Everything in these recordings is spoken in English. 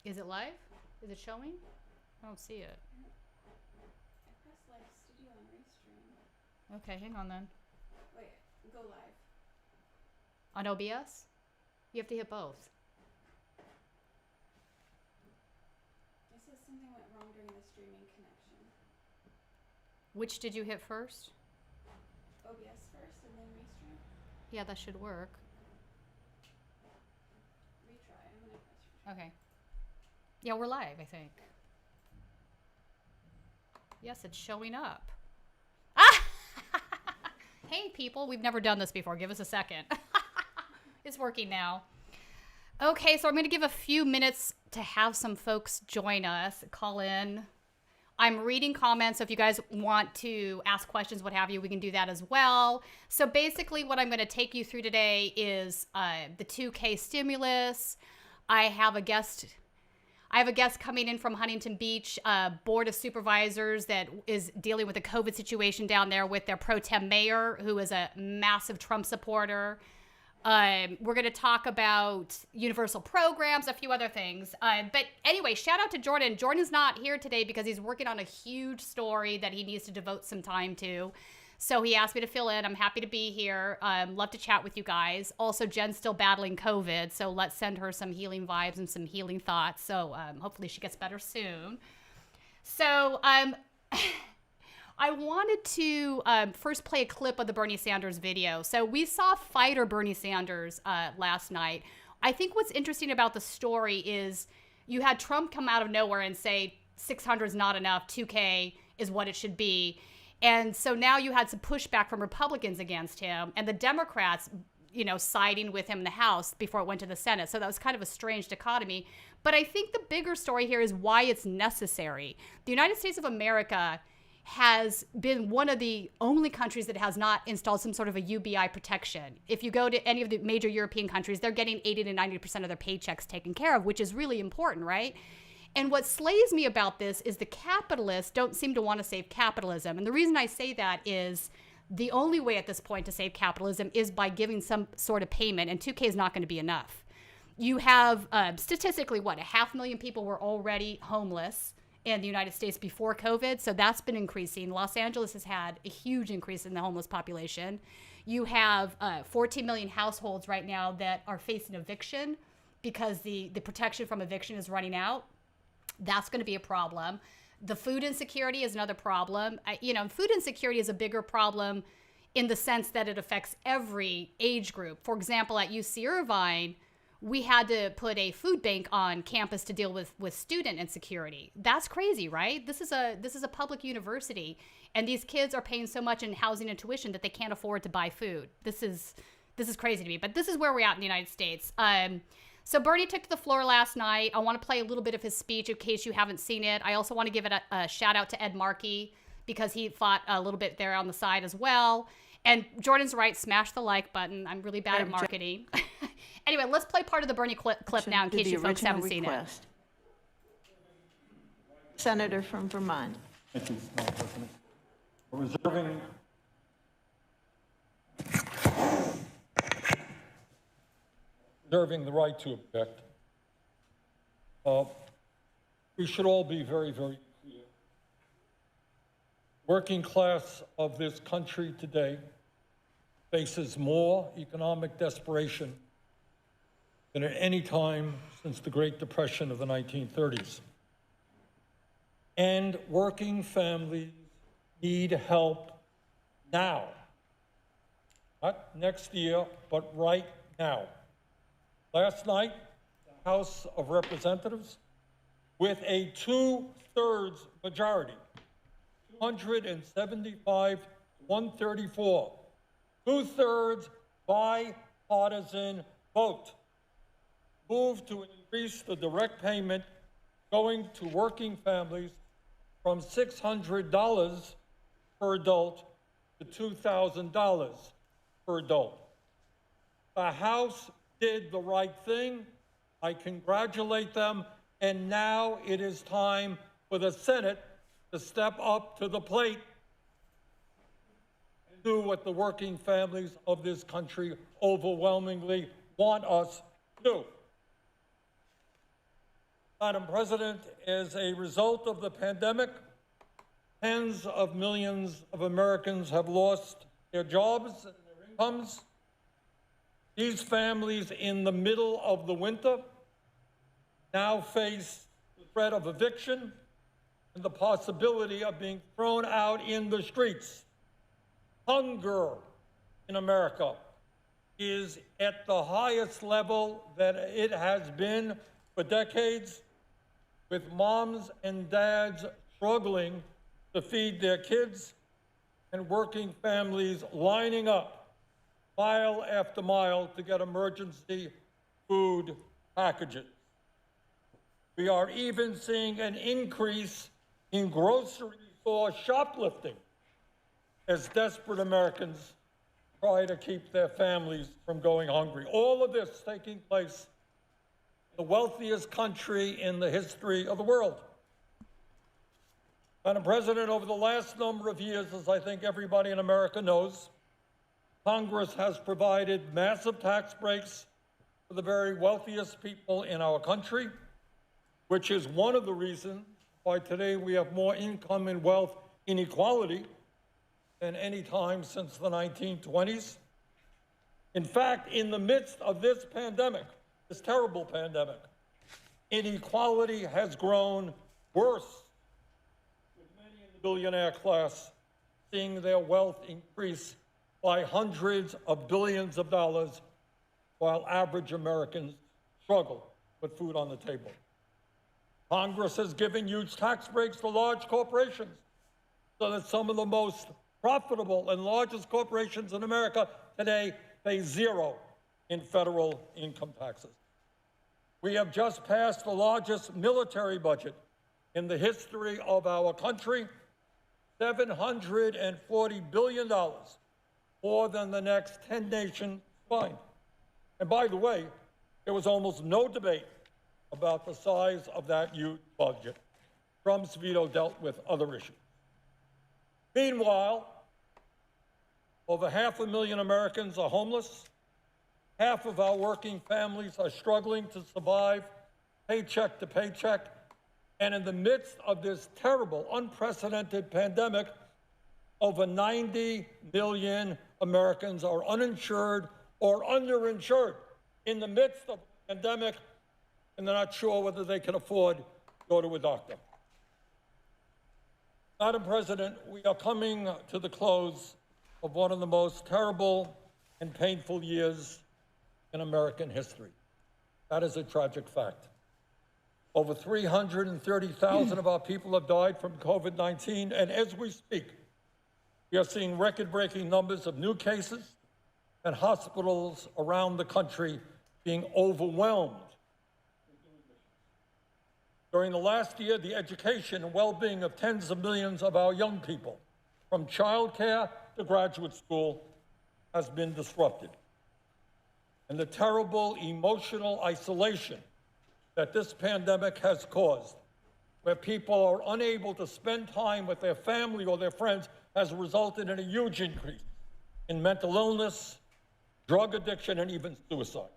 Is it live? Is it showing? I don't see it. I pressed live studio and restream. Okay, hang on then. Wait, go live. On OBS? You have to hit both. It says something went wrong during the streaming connection. Which did you hit first? OBS first and then restream? Yeah, that should work. Retry. I'm gonna press retry. Okay. Yeah, we're live, I think. Yes, it's showing up. Ah! Hey, people, we've never done this before. Give us a second. It's working now. Okay, so I'm going to give a few minutes to have some folks join us, call in. I'm reading comments, so if you guys want to ask questions, what have you, we can do that as well. So basically what I'm going to take you through today is the 2K stimulus. I have a guest coming in from Huntington Beach, board of supervisors that is dealing with the COVID situation down there with their pro tem mayor, who is a massive Trump supporter. We're going to talk about universal programs, a few other things. But anyway, shout out to Jordan. Jordan's not here today because he's working on a huge story that he needs to devote some time to. So he asked me to fill in. I'm happy to be here. Love to chat with you guys. Also, Jen's still battling COVID, so let's send her some healing vibes and some healing thoughts. So hopefully she gets better soon. So I wanted to first play a clip of the Bernie Sanders video. So we saw fighter Bernie Sanders last night. I think what's interesting about the story is you had Trump come out of nowhere and say 600 is not enough, 2K is what it should be. And so now you had some pushback from Republicans against him and the Democrats, you know, siding with him in the House before it went to the Senate. So that was kind of a strange dichotomy. But I think the bigger story here is why it's necessary. The United States of America has been one of the only countries that has not installed some sort of a UBI protection. If you go to any of the major European countries, they're getting 80 to 90% of their paychecks taken care of, which is really important, right? And what slays me about this is the capitalists don't seem to want to save capitalism. And the reason I say that is the only way at this point to save capitalism is by giving some sort of payment, and 2K is not going to be enough. You have statistically, 500,000 people were already homeless in the United States before COVID, so that's been increasing. Los Angeles has had a huge increase in the homeless population. You have 14 million households right now that are facing eviction because the protection from eviction is running out. That's going to be a problem. The food insecurity is another problem. Food insecurity is a bigger problem in the sense that it affects every age group. For example, at UC Irvine, we had to put a food bank on campus to deal with student insecurity. That's crazy, right? This is a public university, and these kids are paying so much in housing and tuition that they can't afford to buy food. This is crazy to me, but this is where we're at in the United States. So Bernie took to the floor last night. I want to play a little bit of his speech in case you haven't seen it. I also want to give it a shout out to Ed Markey because he fought a little bit there on the side as well. And Jordan's right, smash the like button. I'm really bad at marketing. Anyway, let's play part of the Bernie clip now in case you folks haven't seen it. Senator from Vermont. Thank you, Madam President. Reserving the right to object. We should all be very, very clear. Working class of this country today faces more economic desperation than at any time since the Great Depression of the 1930s. And working families need help now. Not next year, but right now. Last night, the House of Representatives, with a 2/3 majority, 275 to 134, 2/3 bipartisan vote, moved to increase the direct payment going to working families from $600 per adult to $2,000 per adult. The House did the right thing. I congratulate them. And now it is time for the Senate to step up to the plate and do what the working families of this country overwhelmingly want us to do. Madam President, as a result of the pandemic, tens of millions of Americans have lost their jobs and their incomes. These families in the middle of the winter now face the threat of eviction and the possibility of being thrown out in the streets. Hunger in America is at the highest level that it has been for decades, with moms and dads struggling to feed their kids and working families lining up mile after mile to get emergency food packages. We are even seeing an increase in grocery store shoplifting as desperate Americans try to keep their families from going hungry. All of this taking place in the wealthiest country in the history of the world. Madam President, over the last number of years, as I think everybody in America knows, Congress has provided massive tax breaks for the very wealthiest people in our country, which is one of the reasons why today we have more income and wealth inequality than any time since the 1920s. In fact, in the midst of this pandemic, this terrible pandemic, inequality has grown worse, with many in the billionaire class seeing their wealth increase by hundreds of billions of dollars, while average Americans struggle with food on the table. Congress has given huge tax breaks to large corporations so that some of the most profitable and largest corporations in America today pay zero in federal income taxes. We have just passed the largest military budget in the history of our country, $740 billion, more than the next 10 nations combined. And by the way, there was almost no debate about the size of that huge budget. Trump's veto dealt with other issues. Meanwhile, over 500,000 Americans are homeless. Half of our working families are struggling to survive paycheck to paycheck. And in the midst of this terrible, unprecedented pandemic, over 90 million Americans are uninsured or underinsured in the midst of the pandemic, and they're not sure whether they can afford to go to a doctor. Madam President, we are coming to the close of one of the most terrible and painful years in American history. That is a tragic fact. Over 330,000 of our people have died from COVID-19, and as we speak, we are seeing record-breaking numbers of new cases and hospitals around the country being overwhelmed. During the last year, the education and well-being of tens of millions of our young people, from childcare to graduate school, has been disrupted. And the terrible emotional isolation that this pandemic has caused, where people are unable to spend time with their family or their friends, has resulted in a huge increase in mental illness, drug addiction, and even suicide.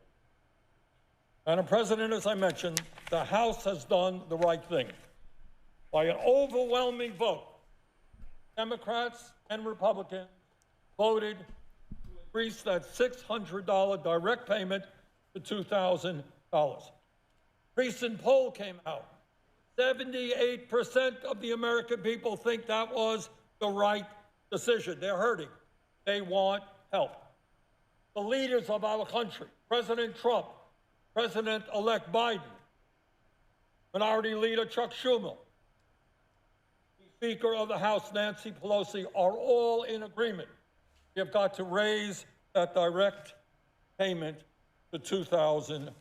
Madam President, as I mentioned, the House has done the right thing. By an overwhelming vote, Democrats and Republicans voted to increase that $600 direct payment to $2,000. Recent poll came out. 78% of the American people think that was the right decision. They're hurting. They want help. The leaders of our country, President Trump, President-elect Biden, Minority Leader Chuck Schumer, the Speaker of the House, Nancy Pelosi, are all in agreement. We have got to raise that direct payment to $2,000.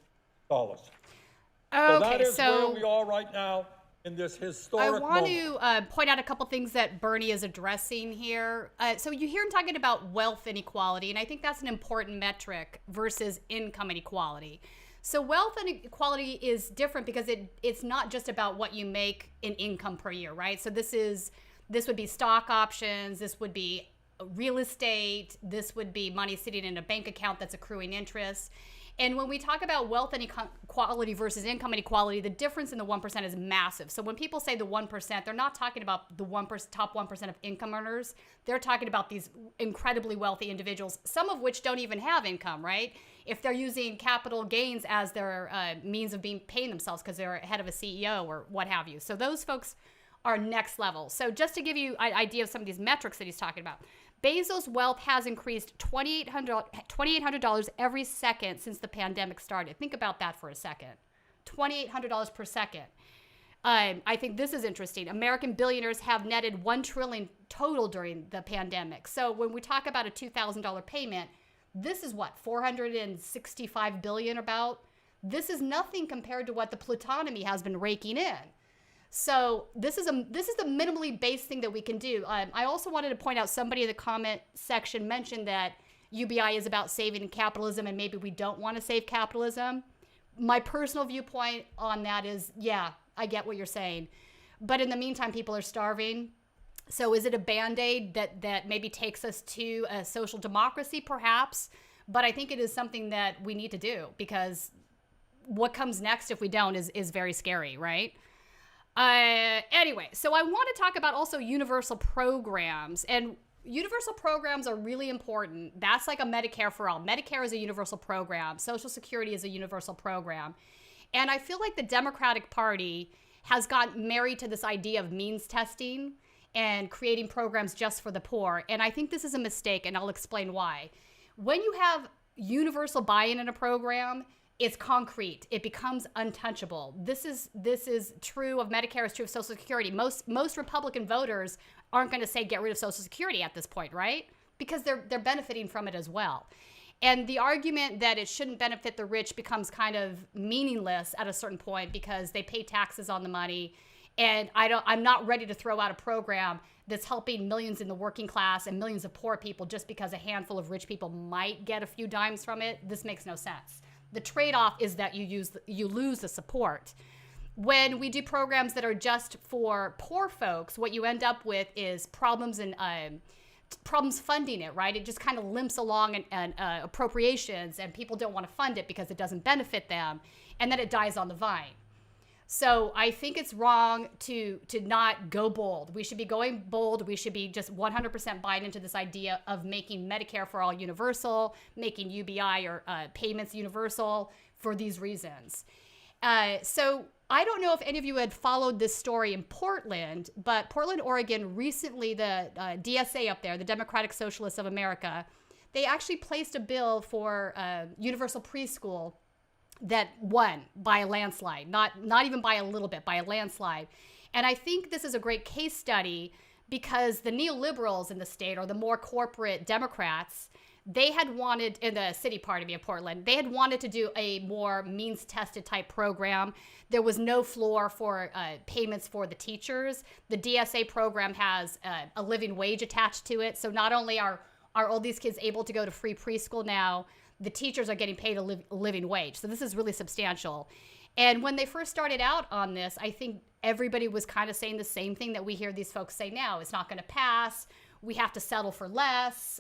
So that is where we are right now in this historic moment. I want to point out a couple things that Bernie is addressing here. So you hear him talking about wealth inequality, and I think that's an important metric versus income inequality. So wealth inequality is different because it's not just about what you make in income per year, right? So this would be stock options, this would be real estate, this would be money sitting in a bank account that's accruing interest. And when we talk about wealth inequality versus income inequality, the difference in the 1% is massive. So when people say the 1%, they're not talking about the top 1% of income earners. They're talking about these incredibly wealthy individuals, some of which don't even have income, right? If they're using capital gains as their means of paying themselves because they're head of a CEO or what have you. So those folks are next level. So just to give you an idea of some of these metrics that he's talking about, Bezos' wealth has increased $2,800 every second since the pandemic started. Think about that for a second. $2,800 per second. I think this is interesting. American billionaires have netted $1 trillion total during the pandemic. So when we talk about a $2,000 payment, this is what, $465 billion about? This is nothing compared to what the plutonomy has been raking in. So this is the minimally based thing that we can do. I also wanted to point out, somebody in the comment section mentioned that UBI is about saving capitalism and maybe we don't want to save capitalism. My personal viewpoint on that is, yeah, I get what you're saying. But in the meantime, people are starving. So is it a Band-Aid that maybe takes us to a social democracy? Perhaps. But I think it is something that we need to do, because what comes next if we don't is very scary, right? Anyway, so I want to talk about also universal programs, and universal programs are really important. That's like a Medicare for all. Medicare is a universal program. Social Security is a universal program. And I feel like the Democratic Party has gotten married to this idea of means testing and creating programs just for the poor. And I think this is a mistake, and I'll explain why. When you have universal buy-in in a program, it's concrete. It becomes untouchable. This is true of Medicare. It's true of Social Security. Most Republican voters aren't going to say get rid of Social Security at this point, right? Because they're benefiting from it as well. And the argument that it shouldn't benefit the rich becomes kind of meaningless at a certain point because they pay taxes on the money. And I'm not ready to throw out a program that's helping millions in the working class and millions of poor people just because a handful of rich people might get a few dimes from it. This makes no sense. The trade-off is that you lose the support. When we do programs that are just for poor folks, what you end up with is problems funding it, right? It just kind of limps along and appropriations, and people don't want to fund it because it doesn't benefit them, and then it dies on the vine. So I think it's wrong to not go bold. We should be going bold. We should be just 100% buying into this idea of making Medicare for all universal, making UBI or payments universal for these reasons. So I don't know if any of you had followed this story in Portland, but Portland, Oregon, recently the DSA up there, the Democratic Socialists of America, they actually placed a bill for universal preschool that won by a landslide, not even by a little bit, by a landslide. And I think this is a great case study because the neoliberals in the state, or the more corporate Democrats, they had wanted, in the city part of Portland, they had wanted to do a more means-tested type program. There was no floor for payments for the teachers. The DSA program has a living wage attached to it. So not only are all these kids able to go to free preschool now, the teachers are getting paid a living wage. So this is really substantial. And when they first started out on this, I think everybody was kind of saying the same thing that we hear these folks say now. It's not going to pass. We have to settle for less.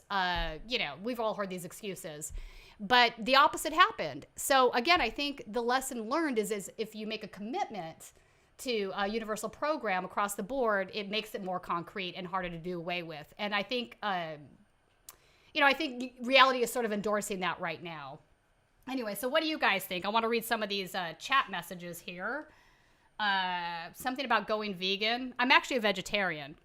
We've all heard these excuses. But the opposite happened. So again, I think the lesson learned is if you make a commitment to a universal program across the board, it makes it more concrete and harder to do away with. And I think I think reality is sort of endorsing that right now. Anyway, so what do you guys think? I want to read some of these chat messages here. Something about going vegan. I'm actually a vegetarian.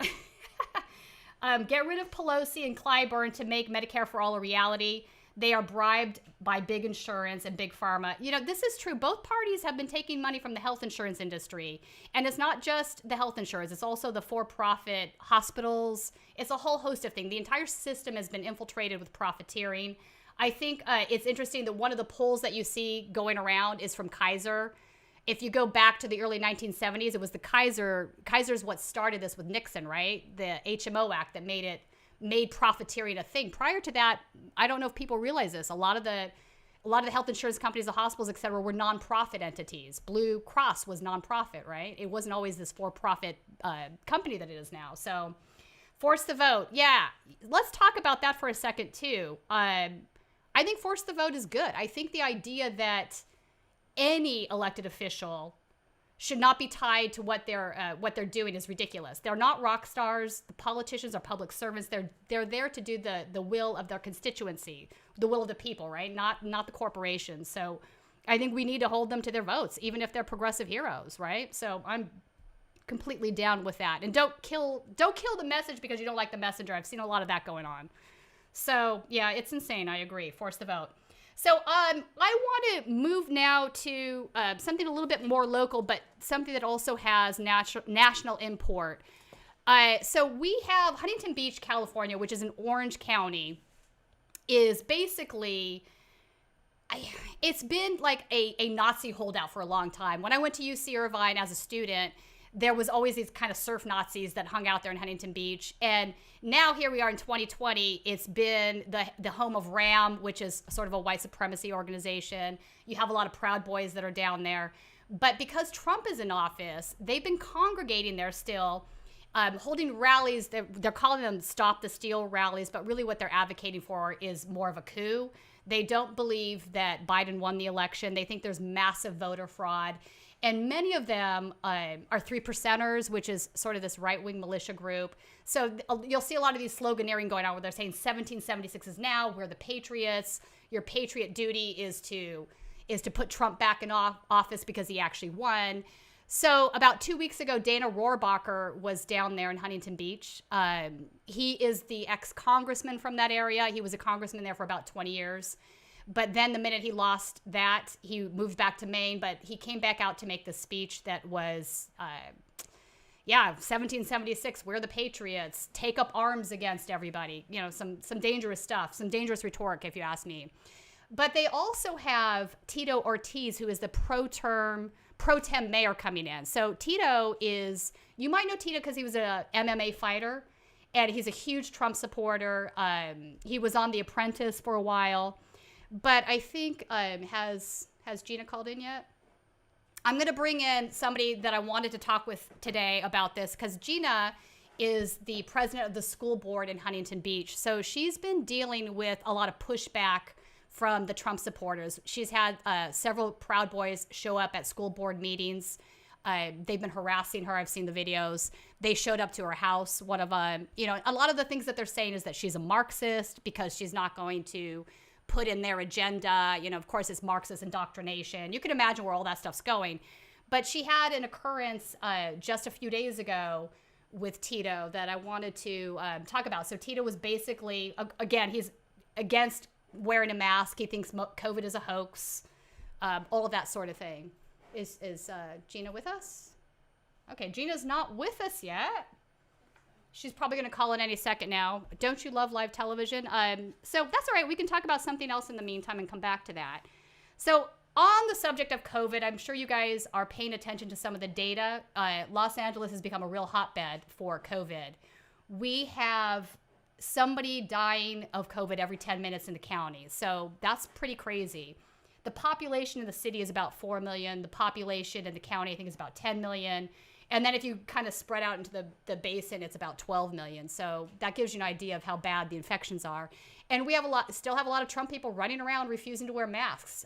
Get rid of Pelosi and Clyburn to make Medicare for all a reality. They are bribed by big insurance and big pharma. This is true. Both parties have been taking money from the health insurance industry. And it's not just the health insurance. It's also the for-profit hospitals. It's a whole host of things. The entire system has been infiltrated with profiteering. I think it's interesting that one of the polls that you see going around is from Kaiser. If you go back to the early 1970s, it was the Kaiser's what started this with Nixon, right? The HMO Act that made profiteering a thing. Prior to that, I don't know if people realize this. A lot of the health insurance companies, the hospitals, et cetera, were nonprofit entities. Blue Cross was nonprofit, right? It wasn't always this for-profit company that it is now. So force the vote. Yeah. Let's talk about that for a second too. I think force the vote is good. I think the idea that any elected official should not be tied to what they're doing is ridiculous. They're not rock stars. The politicians are public servants. They're there to do the will of their constituency, the will of the people, right? Not the corporations. So I think we need to hold them to their votes, even if they're progressive heroes, right? So I'm completely down with that. And don't kill the message because you don't like the messenger. I've seen a lot of that going on. So yeah, it's insane. I agree. Force the vote. So I want to move now to something a little bit more local, but something that also has national import. So we have Huntington Beach, California, which is in Orange County, is basically, it's been like a Nazi holdout for a long time. When I went to UC Irvine as a student, there was always these kind of surf Nazis that hung out there in Huntington Beach. And now here we are in 2020. It's been the home of RAM, which is sort of a white supremacy organization. You have a lot of Proud Boys that are down there. But because Trump is in office, they've been congregating there still, holding rallies. They're calling them Stop the Steal rallies, but really what they're advocating for is more of a coup. They don't believe that Biden won the election. They think there's massive voter fraud. And many of them are 3%ers, which is sort of this right-wing militia group. So you'll see a lot of these sloganeering going on where they're saying 1776 is now, we're the patriots. Your patriot duty is to put Trump back in office because he actually won. So about 2 weeks ago, Dana Rohrabacher was down there in Huntington Beach. He is the ex-congressman from that area. He was a congressman there for about 20 years. But then the minute he lost that, he moved back to Maine, but he came back out to make the speech that was, 1776, we're the patriots, take up arms against everybody. You know, some dangerous stuff, some dangerous rhetoric, if you ask me. But they also have Tito Ortiz, who is the pro tem mayor coming in. So Tito is, you might know Tito because he was a MMA fighter, and he's a huge Trump supporter. He was on The Apprentice for a while. But I think, has Gina called in yet? I'm going to bring in somebody that I wanted to talk with today about this because Gina is the president of the school board in Huntington Beach. So she's been dealing with a lot of pushback from the Trump supporters. She's had several Proud Boys show up at school board meetings. They've been harassing her. I've seen the videos. They showed up to her house. One of them, a lot of the things that they're saying is that she's a Marxist because she's not going to put in their agenda. Of course, it's Marxist indoctrination. You can imagine where all that stuff's going. But she had an occurrence just a few days ago with Tito that I wanted to talk about. So Tito was basically, again, he's against wearing a mask. He thinks COVID is a hoax, all of that sort of thing. Is Gina with us? Okay, Gina's not with us yet. She's probably going to call in any second now. Don't you love live television? So that's all right. We can talk about something else in the meantime and come back to that. So on the subject of COVID, I'm sure you guys are paying attention to some of the data. Los Angeles has become a real hotbed for COVID. We have somebody dying of COVID every 10 minutes in the county. So that's pretty crazy. The population in the city is about 4 million. The population in the county, I think, is about 10 million. And then if you kind of spread out into the basin, it's about 12 million. So that gives you an idea of how bad the infections are. And we have still have a lot of Trump people running around refusing to wear masks.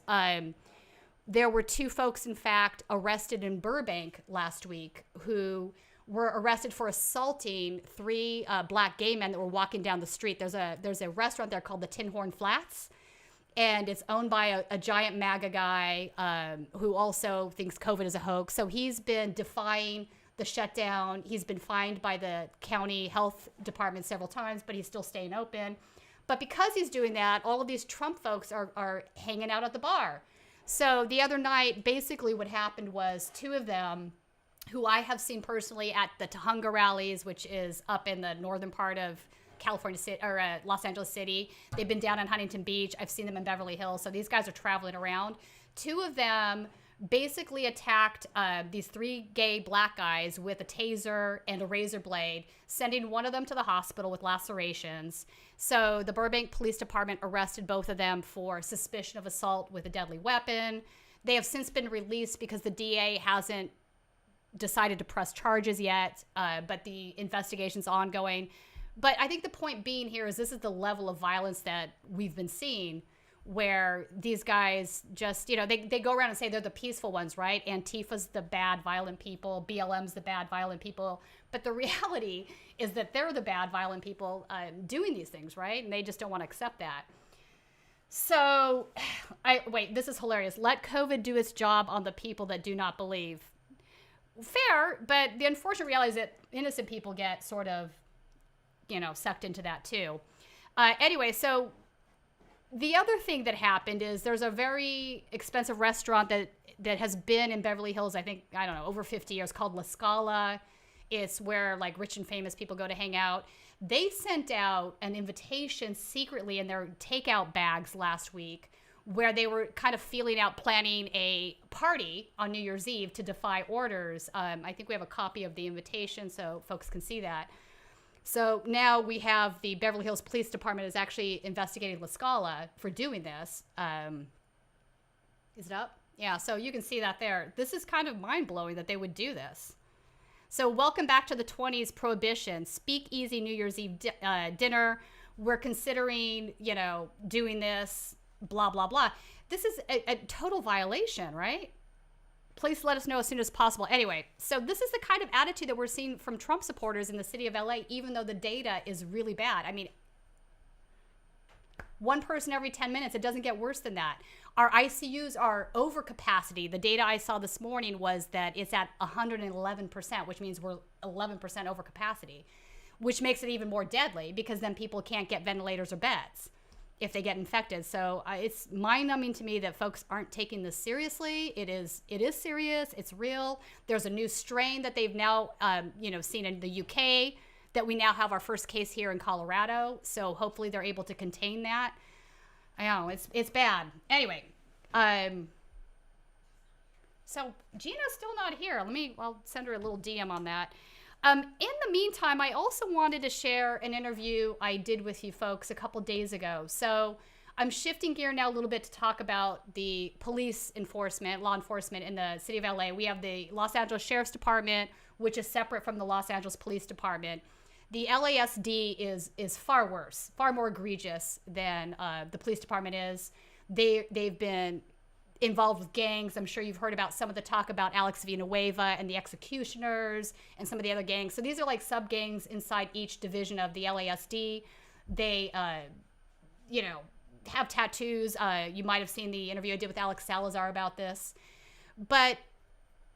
There were 2 folks, in fact, arrested in Burbank last week who were arrested for assaulting 3 black gay men that were walking down the street. There's a restaurant there called the Tin Horn Flats. And it's owned by a giant MAGA guy who also thinks COVID is a hoax. So he's been defying the shutdown. He's been fined by the county health department several times, but he's still staying open. But because he's doing that, all of these Trump folks are hanging out at the bar. So the other night, basically what happened was 2 of them, who I have seen personally at the Tahunga rallies, which is up in the northern part of California City or Los Angeles City. They've been down in Huntington Beach. I've seen them in Beverly Hills. So these guys are traveling around. 2 of them basically attacked these 3 gay black guys with a taser and a razor blade, sending one of them to the hospital with lacerations. So the Burbank Police Department arrested both of them for suspicion of assault with a deadly weapon. They have since been released because the DA hasn't decided to press charges yet, but the investigation's ongoing. But I think the point being here is this is the level of violence that we've been seeing where these guys just, you know, they go around and say they're the peaceful ones, right? Antifa's the bad, violent people. BLM's the bad, violent people. But the reality is that they're the bad, violent people doing these things, right? And they just don't want to accept that. So, wait, this is hilarious. Let COVID do its job on the people that do not believe. Fair, but the unfortunate reality is that innocent people get sort of, you know, sucked into that too. Anyway, so the other thing that happened is there's a very expensive restaurant that has been in Beverly Hills, I think, I don't know, over 50 years, called La Scala. It's where like rich and famous people go to hang out. They sent out an invitation secretly in their takeout bags last week where they were kind of feeling out planning a party on New Year's Eve to defy orders. I think we have a copy of the invitation so folks can see that. So now we have the Beverly Hills Police Department is actually investigating La Scala for doing this. Is it up? Yeah, so you can see that there. This is kind of mind-blowing that they would do this. So welcome back to the 20s prohibition. Speakeasy New Year's Eve dinner. We're considering, you know, doing this, blah, blah, blah. This is a total violation, right? Please let us know as soon as possible. Anyway, so this is the kind of attitude that we're seeing from Trump supporters in the city of LA, even though the data is really bad. I mean, one person every 10 minutes, it doesn't get worse than that. Our ICUs are over capacity. The data I saw this morning was that it's at 111%, which means we're 11% over capacity, which makes it even more deadly because then people can't get ventilators or beds if they get infected. So it's mind-numbing to me that folks aren't taking this seriously. It is serious. It's real. There's a new strain that they've now, seen in the UK that we now have our first case here in Colorado. So hopefully they're able to contain that. I know it's bad. Anyway, so Gina's still not here. I'll send her a little DM on that. In the meantime, I also wanted to share an interview I did with you folks a couple days ago. So I'm shifting gear now a little bit to talk about the police enforcement, law enforcement in the city of LA. We have the Los Angeles Sheriff's Department, which is separate from the Los Angeles Police Department. The LASD is far worse, far more egregious than the police department is. They've been involved with gangs. I'm sure you've heard about some of the talk about Alex Villanueva and the executioners and some of the other gangs. So these are like sub-gangs inside each division of the LASD. They, have tattoos. You might have seen the interview I did with Alex Salazar about this. But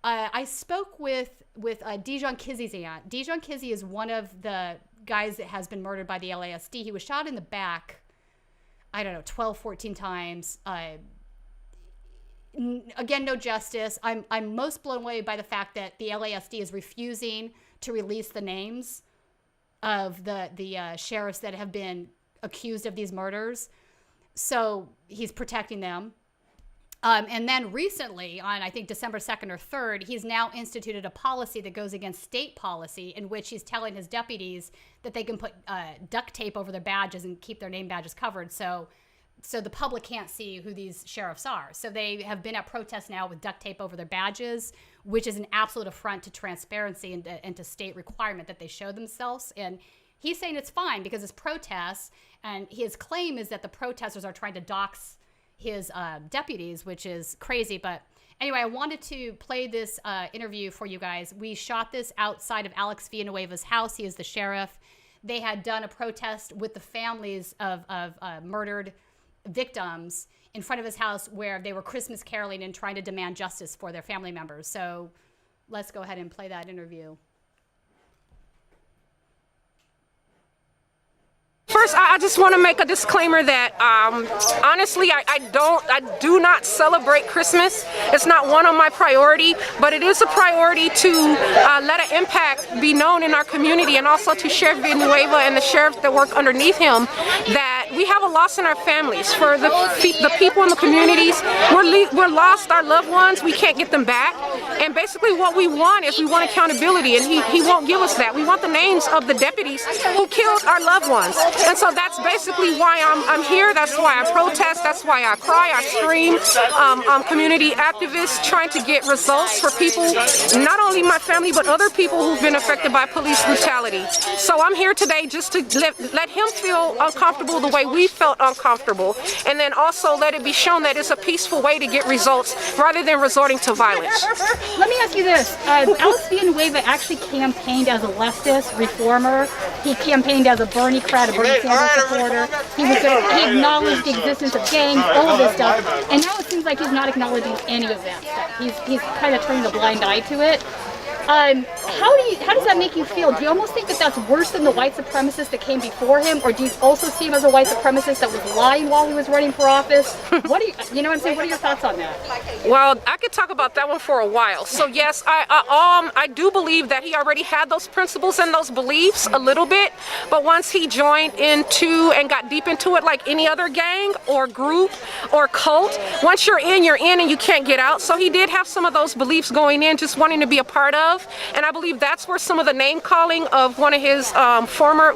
I spoke with Dijon Kizzie's aunt. Dijon Kizzie is one of the guys that has been murdered by the LASD. He was shot in the back, 12, 14 times. Again, no justice. I'm most blown away by the fact that the LASD is refusing to release the names of the sheriffs that have been accused of these murders. So he's protecting them. And then recently, on I think December 2nd or 3rd, he's now instituted a policy that goes against state policy in which he's telling his deputies that they can put duct tape over their badges and keep their name badges covered so the public can't see who these sheriffs are. So they have been at protests now with duct tape over their badges, which is an absolute affront to transparency and to state requirement that they show themselves. And he's saying it's fine because it's protests, and his claim is that the protesters are trying to dox his deputies, which is crazy. But anyway, I wanted to play this interview for you guys. We shot this outside of Alex Villanueva's house. He is the sheriff. They had done a protest with the families of murdered victims in front of his house where they were Christmas caroling and trying to demand justice for their family members. So let's go ahead and play that interview. First, I just want to make a disclaimer that honestly, I do not celebrate Christmas. It's not one of my priority, but it is a priority to let an impact be known in our community, and also to Sheriff Villanueva and the sheriffs that work underneath him, that we have a loss in our families. For the people in the communities, we're lost our loved ones. We can't get them back. And basically what we want is we want accountability, and he won't give us that. We want the names of the deputies who killed our loved ones. And so that's basically why I'm here. That's why I protest. That's why I cry, I scream. I'm community activist trying to get results for people, not only my family, but other people who've been affected by police brutality. So I'm here today just to let him feel uncomfortable the way way we felt uncomfortable, and then also let it be shown that it's a peaceful way to get results rather than resorting to violence. Let me ask you this. Alex Villanueva actually campaigned as a leftist reformer. He campaigned as a Bernie crowd, a Bernie Sanders supporter. He acknowledged the existence of gangs, all of this stuff. And now it seems like he's not acknowledging any of that stuff. He's kind of turning a blind eye to it. How does that make you feel? Do you almost think that that's worse than the white supremacist that came before him, or do you also see him as a white supremacist that was lying while he was running for office? What do you know what I'm saying? What are your thoughts on that? Well, I could talk about that one for a while. So yes, I do believe that he already had those principles and those beliefs a little bit, but once he joined into and got deep into it, like any other gang or group or cult, once you're in and you can't get out. So he did have some of those beliefs going in, just wanting to be a part of. And I believe that's where some of the name calling of one of his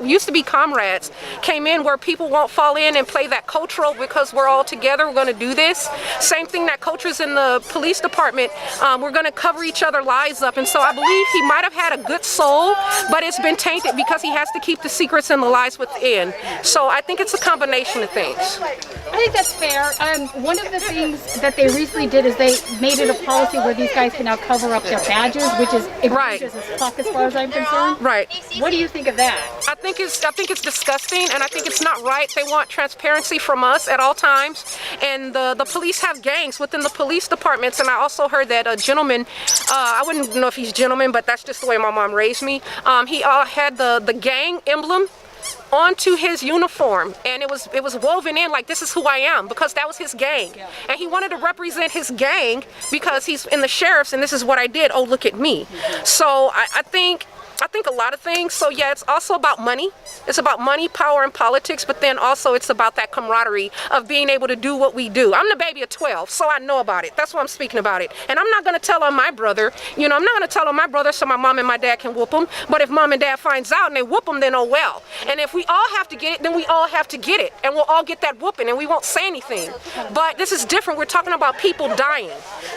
used to be comrades came in, where people won't fall in and play that cultural because we're all together, we're going to do this. Same thing that cultures in the police department, we're going to cover each other lies up. And so I believe he might have had a good soul, but it's been tainted because he has to keep the secrets and the lies within. So I think it's a combination of things. I think that's fair. One of the things that they recently did is they made it a policy where these guys can now cover up their badges, which is egregious as fuck as far as I'm concerned. Right. What do you think of that? I think it's disgusting, and I think it's not right. They want transparency from us at all times, and the police have gangs within the police departments. And I also heard that a gentleman, I wouldn't know if he's a gentleman, but that's just the way my mom raised me. He had the gang emblem onto his uniform, and it was woven in like, this is who I am, because that was his gang. And he wanted to represent his gang because he's in the sheriff's and this is what I did, oh look at me. So I think a lot of things. So yeah, it's also about money. It's about money, power, and politics, but then also it's about that camaraderie of being able to do what we do. I'm the baby of 12, so I know about it. That's why I'm speaking about it. And I'm not going to tell on my brother. I'm not going to tell on my brother so my mom and my dad can whoop him. But if mom and dad finds out and they whoop him, then oh well. And if we all have to get it, then we all have to get it. And we'll all get that whooping, and we won't say anything. But this is different. We're talking about people dying.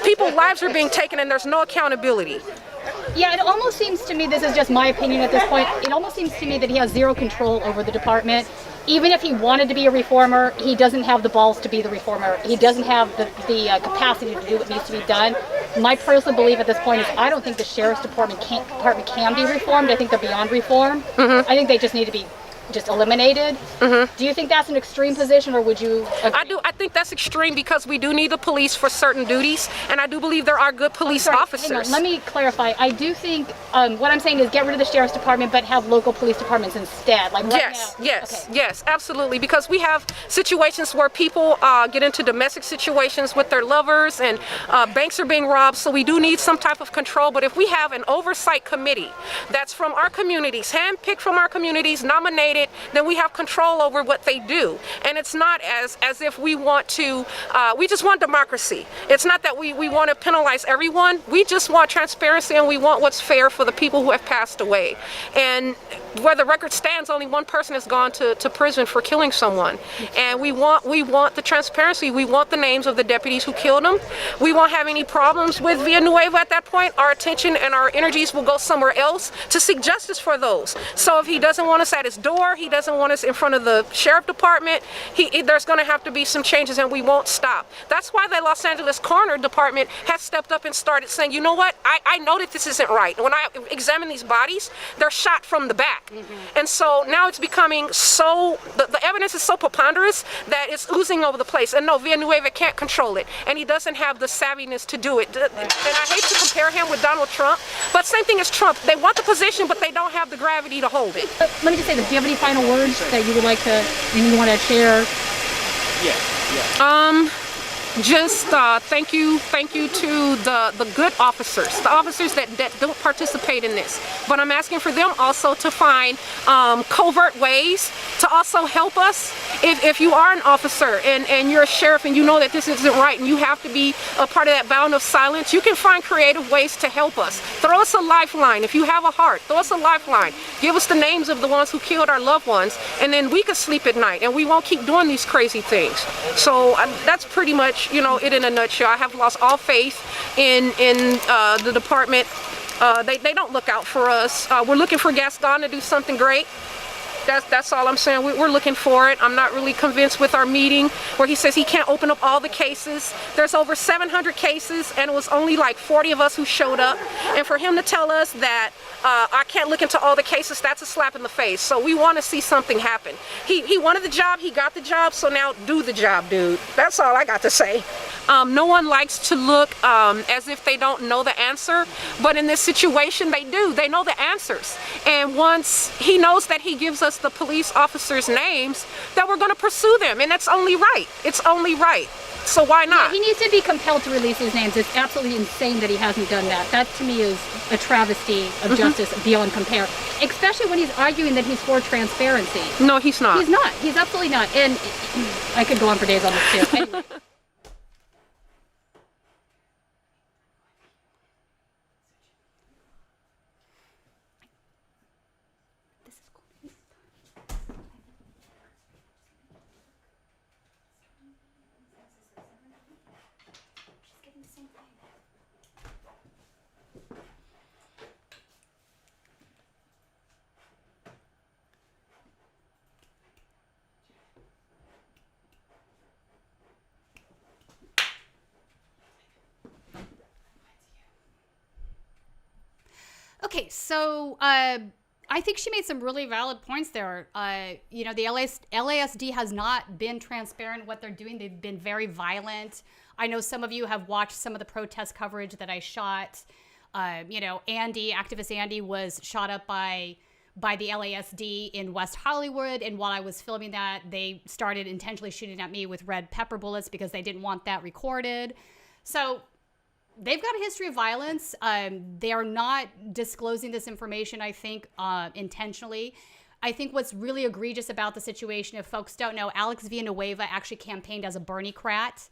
People's lives are being taken, and there's no accountability. Yeah, it almost seems to me, this is just my opinion at this point, it almost seems to me that he has zero control over the department. Even if he wanted to be a reformer, he doesn't have the balls to be the reformer. He doesn't have the capacity to do what needs to be done. My personal belief at this point is I don't think the sheriff's department can be reformed. I think they're beyond reform. I think they just need to be just eliminated. Do you think that's an extreme position, or would you agree? I do. I think that's extreme because we do need the police for certain duties, and I do believe there are good police officers. Hang on, let me clarify. I do think what I'm saying is get rid of the sheriff's department, but have local police departments instead. Like right now. Yes, absolutely. Because we have situations where people get into domestic situations with their lovers, and banks are being robbed. So we do need some type of control. But if we have an oversight committee that's from our communities, handpicked from our communities, nominated, then we have control over what they do. And it's not as if we want to, we just want democracy. It's not that we want to penalize everyone. We just want transparency, and we want what's fair for the people who have passed away. And where the record stands, only one person has gone to prison for killing someone. And we want the transparency. We want the names of the deputies who killed him. We won't have any problems with Villanueva at that point. Our attention and our energies will go somewhere else to seek justice for those. So if he doesn't want us at his door, he doesn't want us in front of the sheriff department, there's going to have to be some changes, and we won't stop. That's why the Los Angeles Coroner Department has stepped up and started saying, you know what, I know that this isn't right. When I examine these bodies, they're shot from the back. And so now it's becoming so, the evidence is so preponderous that it's oozing over the place. And no, Villanueva can't control it, and he doesn't have the savviness to do it. And I hate to compare him with Donald Trump, but same thing as Trump. They want the position, but they don't have the gravity to hold it. Let me just say this. Do you have any final words that you would like to, and you want to share? Just thank you to the good officers, the officers that don't participate in this. But I'm asking for them also to find covert ways to also help us. If you are an officer and you're a sheriff and you know that this isn't right and you have to be a part of that bound of silence, you can find creative ways to help us. Throw us a lifeline. If you have a heart, throw us a lifeline. Give us the names of the ones who killed our loved ones, and then we can sleep at night and we won't keep doing these crazy things. So that's pretty much, it in a nutshell. I have lost all faith in the department. They don't look out for us. We're looking for Gaston to do something great, That's all I'm saying. We're looking for it. I'm not really convinced with our meeting where he says he can't open up all the cases. There's over 700 cases, and it was only like 40 of us who showed up. And for him to tell us that I can't look into all the cases, that's a slap in the face. So we want to see something happen. He wanted the job, he got the job, so now do the job, dude. That's all I got to say. No one likes to look as if they don't know the answer, but in this situation they do. They know the answers. And once he knows that he gives us the police officers' names, that we're going to pursue them, and that's only right. It's only right. So why not? Yeah, he needs to be compelled to release his names. It's absolutely insane that he hasn't done that. That to me is a travesty of justice beyond compare, especially when he's arguing that he's for transparency. No, he's not. He's not. He's absolutely not. And I could go on for days on this too. Anyway. Okay, so I think she made some really valid points there. You know, the LASD has not been transparent what they're doing. They've been very violent. I know some of you have watched some of the protest coverage that I shot. You know, activist Andy was shot up by the LASD in West Hollywood, and while I was filming that, they started intentionally shooting at me with red pepper bullets because they didn't want that recorded. So they've got a history of violence. They are not disclosing this information, I think, intentionally. I think what's really egregious about the situation, if folks don't know, Alex Villanueva actually campaigned as a Bernie-crat.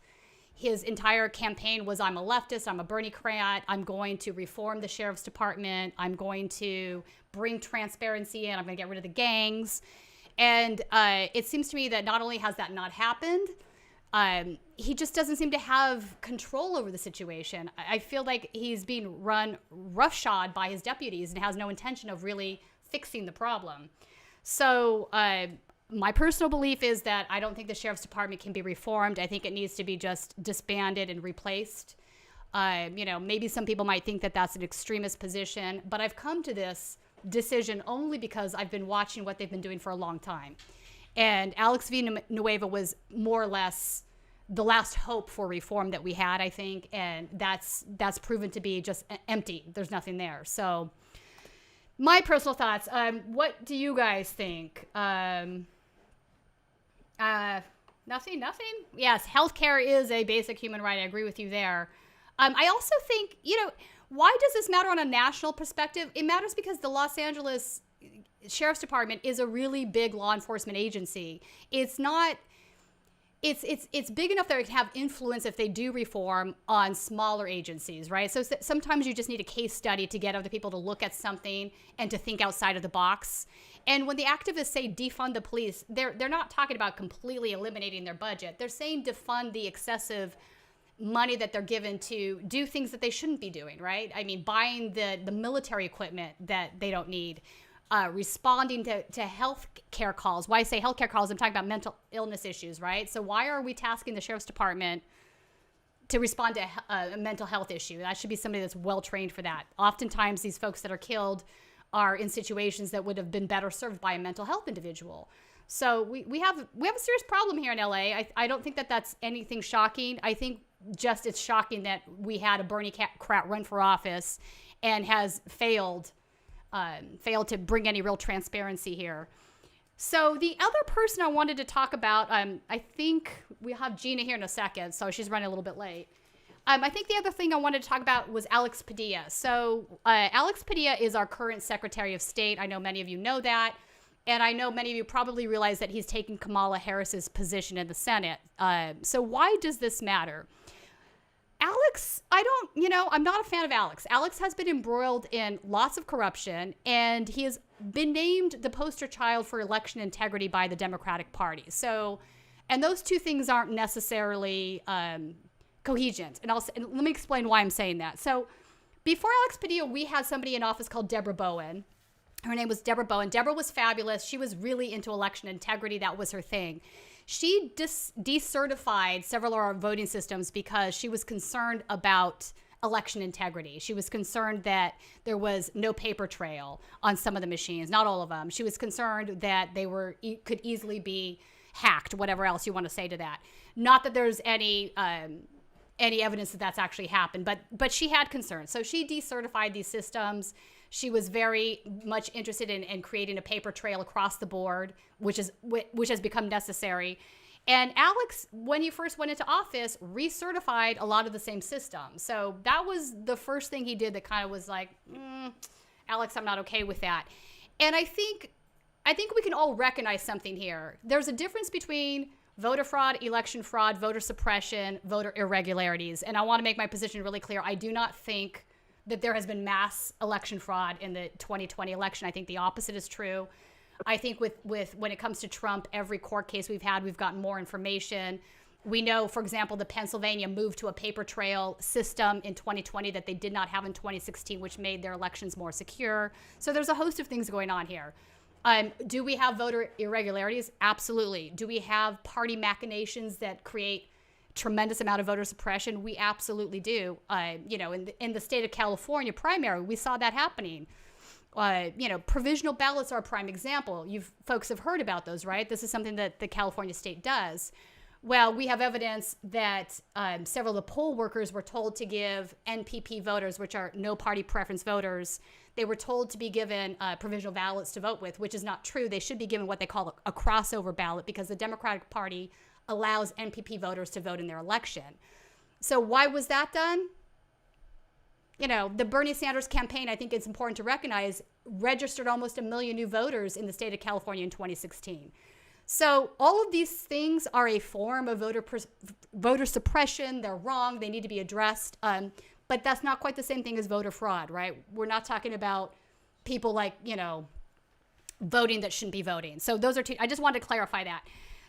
His entire campaign was, I'm a leftist, I'm a Bernie-crat, I'm going to reform the sheriff's department, I'm going to bring transparency in, I'm going to get rid of the gangs. And it seems to me that not only has that not happened, he just doesn't seem to have control over the situation. I feel like he's being run roughshod by his deputies and has no intention of really fixing the problem. So my personal belief is that I don't think the sheriff's department can be reformed. I think it needs to be just disbanded and replaced. You know, maybe some people might think that that's an extremist position, but I've come to this decision only because I've been watching what they've been doing for a long time. And Alex Villanueva was more or less the last hope for reform that we had, I think, and that's proven to be just empty. There's nothing there. So my personal thoughts, what do you guys think? Nothing? Yes, healthcare is a basic human right. I agree with you there. I also think, you know, why does this matter on a national perspective? It matters because the Los Angeles Sheriff's Department is a really big law enforcement agency. It's not, it's big enough that it can have influence if they do reform on smaller agencies, right? So sometimes you just need a case study to get other people to look at something and to think outside of the box. And when the activists say defund the police, they're not talking about completely eliminating their budget. They're saying defund the excessive money that they're given to do things that they shouldn't be doing, right? I mean, buying the military equipment that they don't need, responding to health care calls. Why I say health care calls, I'm talking about mental illness issues, right? So why are we tasking the sheriff's department to respond to a mental health issue? That should be somebody that's well-trained for that. Oftentimes, these folks that are killed are in situations that would have been better served by a mental health individual. So we have a serious problem here in LA. I don't think that that's anything shocking. I think just it's shocking that we had a Bernie-crat run for office and has failed to bring any real transparency here. So the other person I wanted to talk about, I think we'll have Gina here in a second, so she's running a little bit late. I think the other thing I wanted to talk about was Alex Padilla. So Alex Padilla is our current Secretary of State. I know many of you know that. And I know many of you probably realize that he's taken Kamala Harris's position in the Senate. So why does this matter? Alex, I'm not a fan of Alex. Alex has been embroiled in lots of corruption, and he has been named the poster child for election integrity by the Democratic Party. So, and those two things aren't necessarily coherent. And let me explain why I'm saying that. So before Alex Padilla, we had somebody in office called Deborah Bowen. Her name was Deborah Bowen. Deborah was fabulous. She was really into election integrity. That was her thing. She decertified several of our voting systems because she was concerned about election integrity. She was concerned that there was no paper trail on some of the machines, not all of them. She was concerned that they could easily be hacked, whatever else you want to say to that. Not that there's any evidence that that's actually happened, but she had concerns. So she decertified these systems. She was very much interested in creating a paper trail across the board, which has become necessary. And Alex, when he first went into office, recertified a lot of the same systems. So that was the first thing he did that kind of was like, Alex, I'm not okay with that. And I think we can all recognize something here. There's a difference between voter fraud, election fraud, voter suppression, voter irregularities. And I want to make my position really clear. I do not think that there has been mass election fraud in the 2020 election. I think the opposite is true. I think with when it comes to Trump, every court case we've had, we've gotten more information. We know, for example, the Pennsylvania moved to a paper trail system in 2020 that they did not have in 2016, which made their elections more secure. So there's a host of things going on here. Do we have voter irregularities? Absolutely. Do we have party machinations that create tremendous amount of voter suppression? We absolutely do. In the state of California primary, we saw that happening. Provisional ballots are a prime example. You folks have heard about those, right? This is something that the California state does. Well, we have evidence that several of the poll workers were told to give NPP voters, which are no party preference voters, they were told to be given provisional ballots to vote with, which is not true. They should be given what they call a crossover ballot because the Democratic Party allows NPP voters to vote in their election. So why was that done? The Bernie Sanders campaign, I think it's important to recognize, registered almost 1 million new voters in the state of California in 2016. So all of these things are a form of voter suppression. They're wrong. They need to be addressed. But that's not quite the same thing as voter fraud, right? We're not talking about people voting that shouldn't be voting. So those are two. I just wanted to clarify that.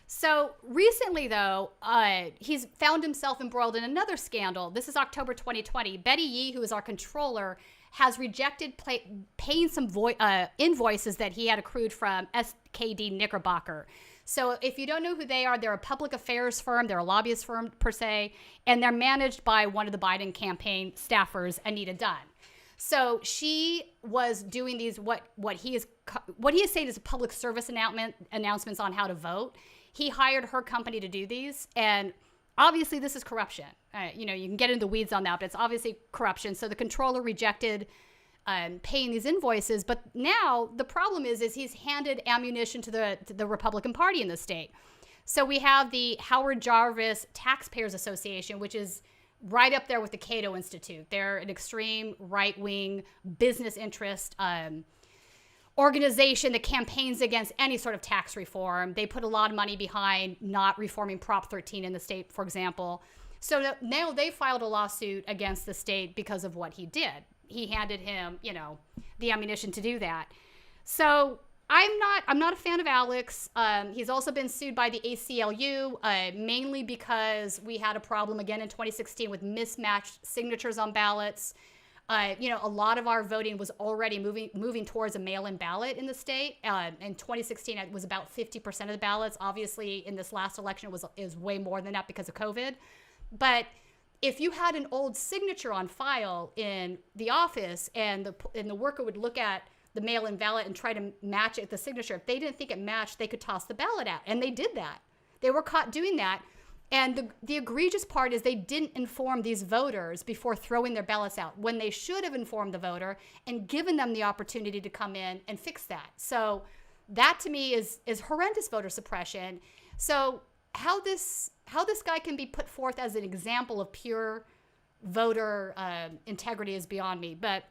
So recently, though, he's found himself embroiled in another scandal. This is October 2020. Betty Yee, who is our controller, has rejected paying some invoices that he had accrued from SKD Knickerbocker. So if you don't know who they are, they're a public affairs firm. They're a lobbyist firm, per se, and they're managed by one of the Biden campaign staffers, Anita Dunn. So she was doing these what he is saying is public service announcements on how to vote. He hired her company to do these, and obviously this is corruption. You can get into the weeds on that, but it's obviously corruption. So the controller rejected paying these invoices, but now the problem is he's handed ammunition to the Republican Party in the state. So we have the Howard Jarvis Taxpayers Association, which is right up there with the Cato Institute. They're an extreme right-wing business interest organization that campaigns against any sort of tax reform. They put a lot of money behind not reforming Prop 13 in the state, for example. So now they filed a lawsuit against the state because of what he did. He handed him, the ammunition to do that. So I'm not a fan of Alex. He's also been sued by the ACLU, mainly because we had a problem again in 2016 with mismatched signatures on ballots. A lot of our voting was already moving towards a mail-in ballot in the state. In 2016, it was about 50% of the ballots. Obviously, in this last election, it is way more than that because of COVID. But if you had an old signature on file in the office and the worker would look at the mail-in ballot and try to match it, the signature, if they didn't think it matched, they could toss the ballot out. And they did that. They were caught doing that. And the egregious part is they didn't inform these voters before throwing their ballots out when they should have informed the voter and given them the opportunity to come in and fix that. So that to me is horrendous voter suppression. So how this guy can be put forth as an example of pure voter integrity is beyond me. But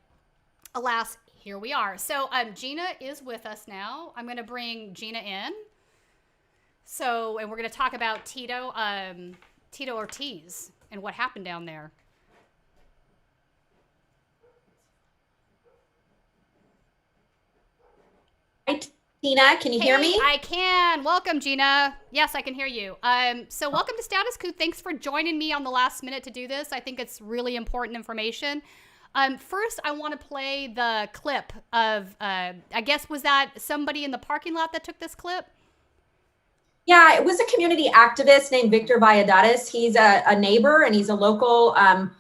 alas, here we are. So Gina is with us now. I'm going to bring Gina in. And we're going to talk about Tito Ortiz and what happened down there. Hi, Tina, can you hear me? I can. Welcome, Gina. Yes, I can hear you. So welcome to Status Coup. Thanks for joining me on the last minute to do this. I think it's really important information. First, I want to play the clip of, I guess, was that somebody in the parking lot that took this clip? Yeah, it was a community activist named Victor Valladares. He's a neighbor, and he's a local kind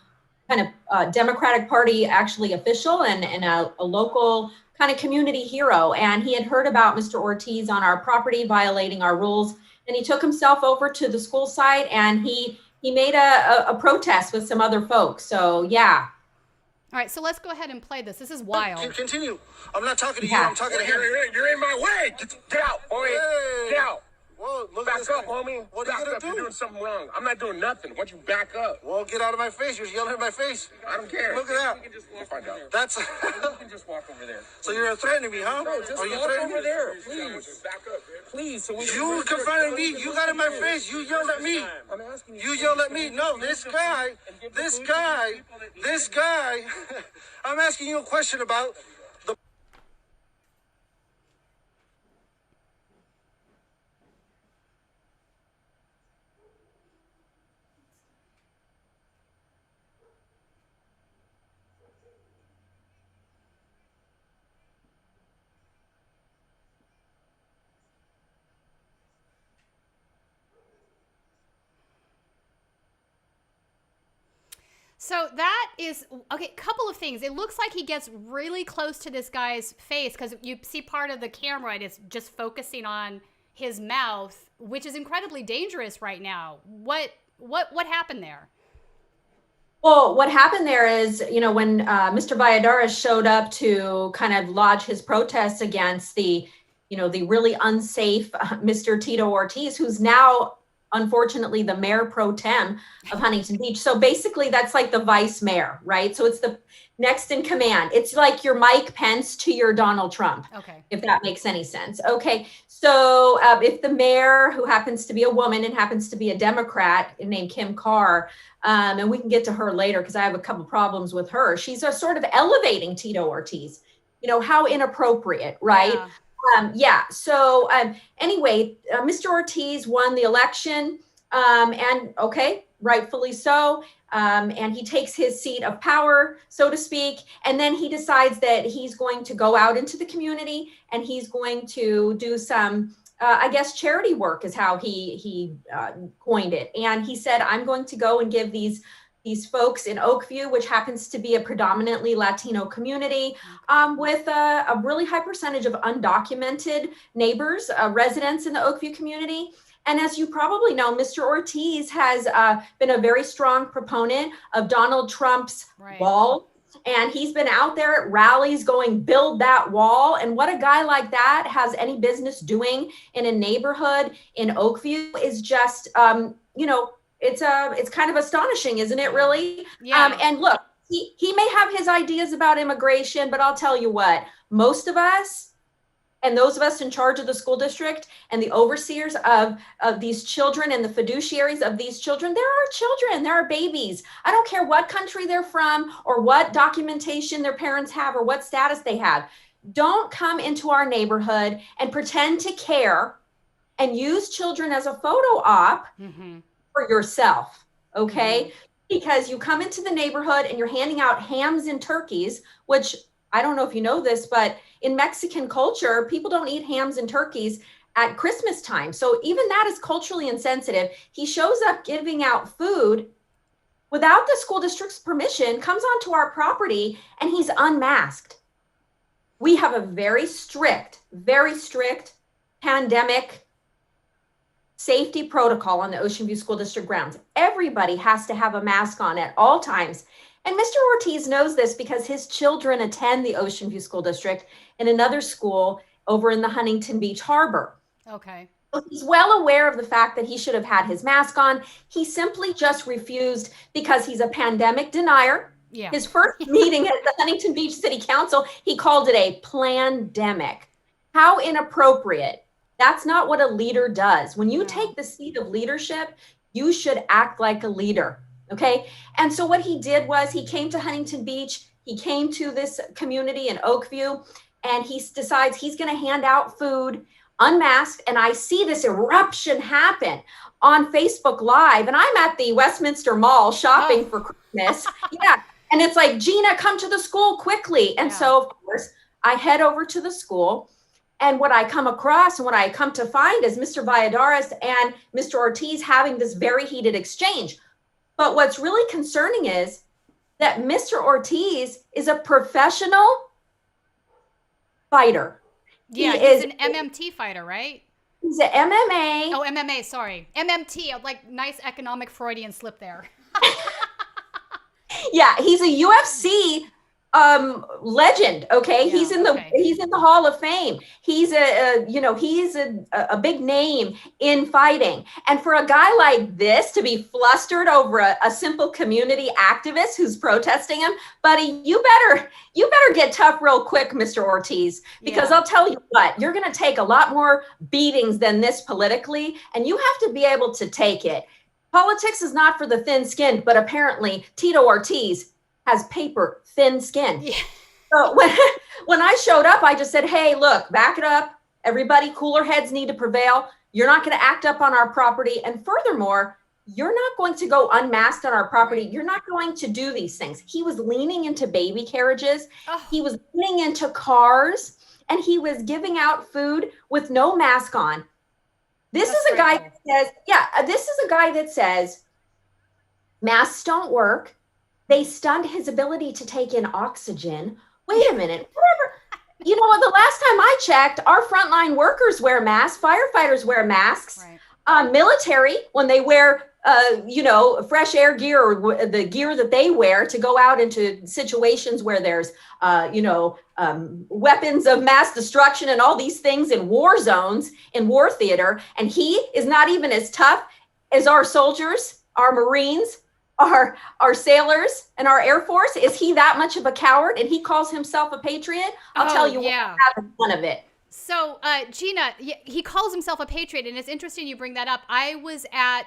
of Democratic Party actually official and a local kind of community hero. And he had heard about Mr. Ortiz on our property violating our rules. And he took himself over to the school site, and he made a protest with some other folks. So yeah. All right, so let's go ahead and play this. This is wild. Continue. I'm not talking to you. Yeah. I'm talking to him. You're in my way. Get out, homie. Hey. Get out. Whoa, look Back at this up, guy. homie. What are Back you gonna up. do? You're doing something wrong. I'm not doing nothing. Why don't you back up? Well, get out of my face. You're yelling in my face. I don't care. Look at that. You can just walk over there. That's. You can just walk over there. So you're threatening me, huh? No, just Are you walk threatening over me? there, please. Back up, man. Please. So You confronted me. You got in my face. You yelled at me. I'm asking you. You yelled at me. No, this guy. I'm asking you a question about the. So that is, okay, couple of things. It looks like he gets really close to this guy's face because you see part of the camera and it's just focusing on his mouth, which is incredibly dangerous right now. What happened there? Well, what happened there is, when Mr. Valladares showed up to kind of lodge his protests against the really unsafe Mr. Tito Ortiz, who's now, unfortunately, the mayor pro tem of Huntington Beach. So basically, that's like the vice mayor, right? So it's the next in command. It's like your Mike Pence to your Donald Trump, Okay. if that makes any sense. Okay, so if the mayor, who happens to be a woman and happens to be a Democrat named Kim Carr, and we can get to her later because I have a couple problems with her. She's sort of elevating Tito Ortiz. How inappropriate, right? Yeah. So anyway, Mr. Ortiz won the election, and okay, rightfully so. And he takes his seat of power, so to speak. And then he decides that he's going to go out into the community and he's going to do some, I guess, charity work is how he coined it. And he said, I'm going to go and give these folks in Oakview, which happens to be a predominantly Latino community, with a really high percentage of undocumented neighbors, residents in the Oakview community. And as you probably know, Mr. Ortiz has been a very strong proponent of Donald Trump's wall. And he's been out there at rallies going, build that wall. And what a guy like that has any business doing in a neighborhood in Oakview is just, it's kind of astonishing, isn't it, really? Yeah. And look, he may have his ideas about immigration, but I'll tell you what, most of us, and those of us in charge of the school district and the overseers of these children and the fiduciaries of these children, there are children, there are babies. I don't care what country they're from or what documentation their parents have or what status they have. Don't come into our neighborhood and pretend to care and use children as a photo op for yourself, okay? Because you come into the neighborhood and you're handing out hams and turkeys, which I don't know if you know this, but in Mexican culture, people don't eat hams and turkeys at Christmas time. So even that is culturally insensitive. He shows up giving out food without the school district's permission, comes onto our property, and he's unmasked. We have a very strict pandemic safety protocol on the Ocean View School District grounds. Everybody has to have a mask on at all times. And Mr. Ortiz knows this because his children attend the Ocean View School District in another school over in the Huntington Beach Harbor. Okay. So he's well aware of the fact that he should have had his mask on. He simply just refused because he's a pandemic denier. Yeah. His first meeting at the Huntington Beach City Council, he called it a plandemic. How inappropriate. That's not what a leader does. When you take the seat of leadership, you should act like a leader. Okay. And so what he did was he came to Huntington Beach. He came to this community in Oakview, and he decides he's going to hand out food unmasked. And I see this eruption happen on Facebook Live, and I'm at the Westminster Mall shopping for Christmas. Yeah. And it's like, Gina, come to the school quickly. And so, of course, I head over to the school. And what I come across and what I come to find is Mr. Valladares and Mr. Ortiz having this very heated exchange. But what's really concerning is that Mr. Ortiz is a professional fighter. Yeah, He he's is an MMT fighter, right? He's an MMA. Oh, MMA, sorry. MMT, like nice economic Freudian slip there. Yeah, he's a UFC legend. Okay, Yeah, he's in the Hall of Fame. He's a big name in fighting. And for a guy like this to be flustered over a simple community activist who's protesting him, buddy, you better get tough real quick, Mr. Ortiz, because I'll tell you what, you're going to take a lot more beatings than this politically, and you have to be able to take it. Politics is not for the thin-skinned, but apparently Tito Ortiz has paper thin skin. Yeah. So when I showed up, I just said, hey, look, back it up. Everybody, cooler heads need to prevail. You're not going to act up on our property. And furthermore, you're not going to go unmasked on our property. You're not going to do these things. He was leaning into baby carriages. Oh. He was leaning into cars, and he was giving out food with no mask on. This is a guy that says, masks don't work. They stunned his ability to take in oxygen. Wait a minute, whatever. You know what? The last time I checked, our frontline workers wear masks. Firefighters wear masks. Right. Military, when they wear, fresh air gear or the gear that they wear to go out into situations where there's, weapons of mass destruction and all these things in war zones, in war theater. And he is not even as tough as our soldiers, our Marines, our sailors, and our Air Force. Is he that much of a coward? And he calls himself a patriot? I'll tell you what, having fun of it. So, Gina, he calls himself a patriot, and it's interesting you bring that up. I was at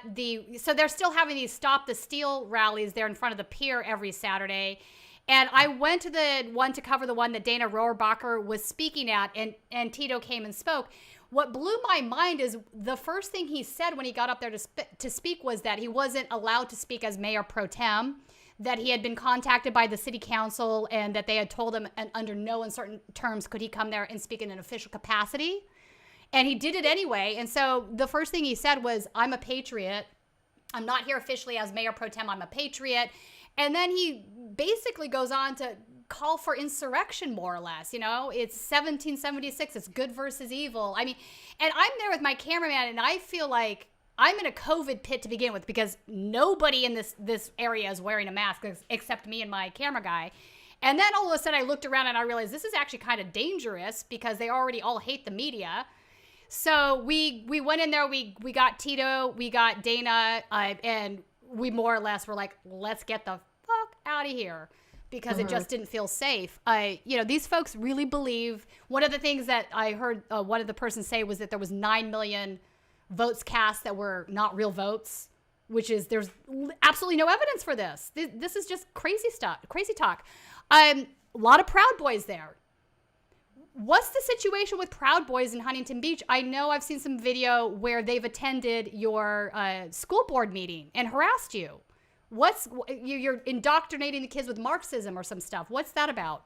so they're still having these Stop the Steal rallies there in front of the pier every Saturday. And I went to the one to cover the one that Dana Rohrabacher was speaking at, and Tito came and spoke. What blew my mind is the first thing he said when he got up there to speak was that he wasn't allowed to speak as mayor pro tem, that he had been contacted by the city council and that they had told him and under no uncertain terms could he come there and speak in an official capacity. And he did it anyway. And so the first thing he said was, I'm a patriot. I'm not here officially as mayor pro tem. I'm a patriot. And then he basically goes on to call for insurrection, more or less. It's 1776. It's good versus evil. I mean, and I'm there with my cameraman, and I feel like I'm in a COVID pit to begin with because nobody in this area is wearing a mask except me and my camera guy. And then all of a sudden I looked around and I realized this is actually kind of dangerous because they already all hate the media. So we went in there, we got Tito, we got Dana, and we more or less were like, let's get the fuck out of here. Because it just didn't feel safe. These folks really believe. One of the things that I heard one of the persons say was that there was 9 million votes cast that were not real votes, which is, there's absolutely no evidence for this. This is just crazy stuff, crazy talk. A lot of Proud Boys there. What's the situation with Proud Boys in Huntington Beach? I know I've seen some video where they've attended your school board meeting and harassed you. You're indoctrinating the kids with Marxism or some stuff. What's that about?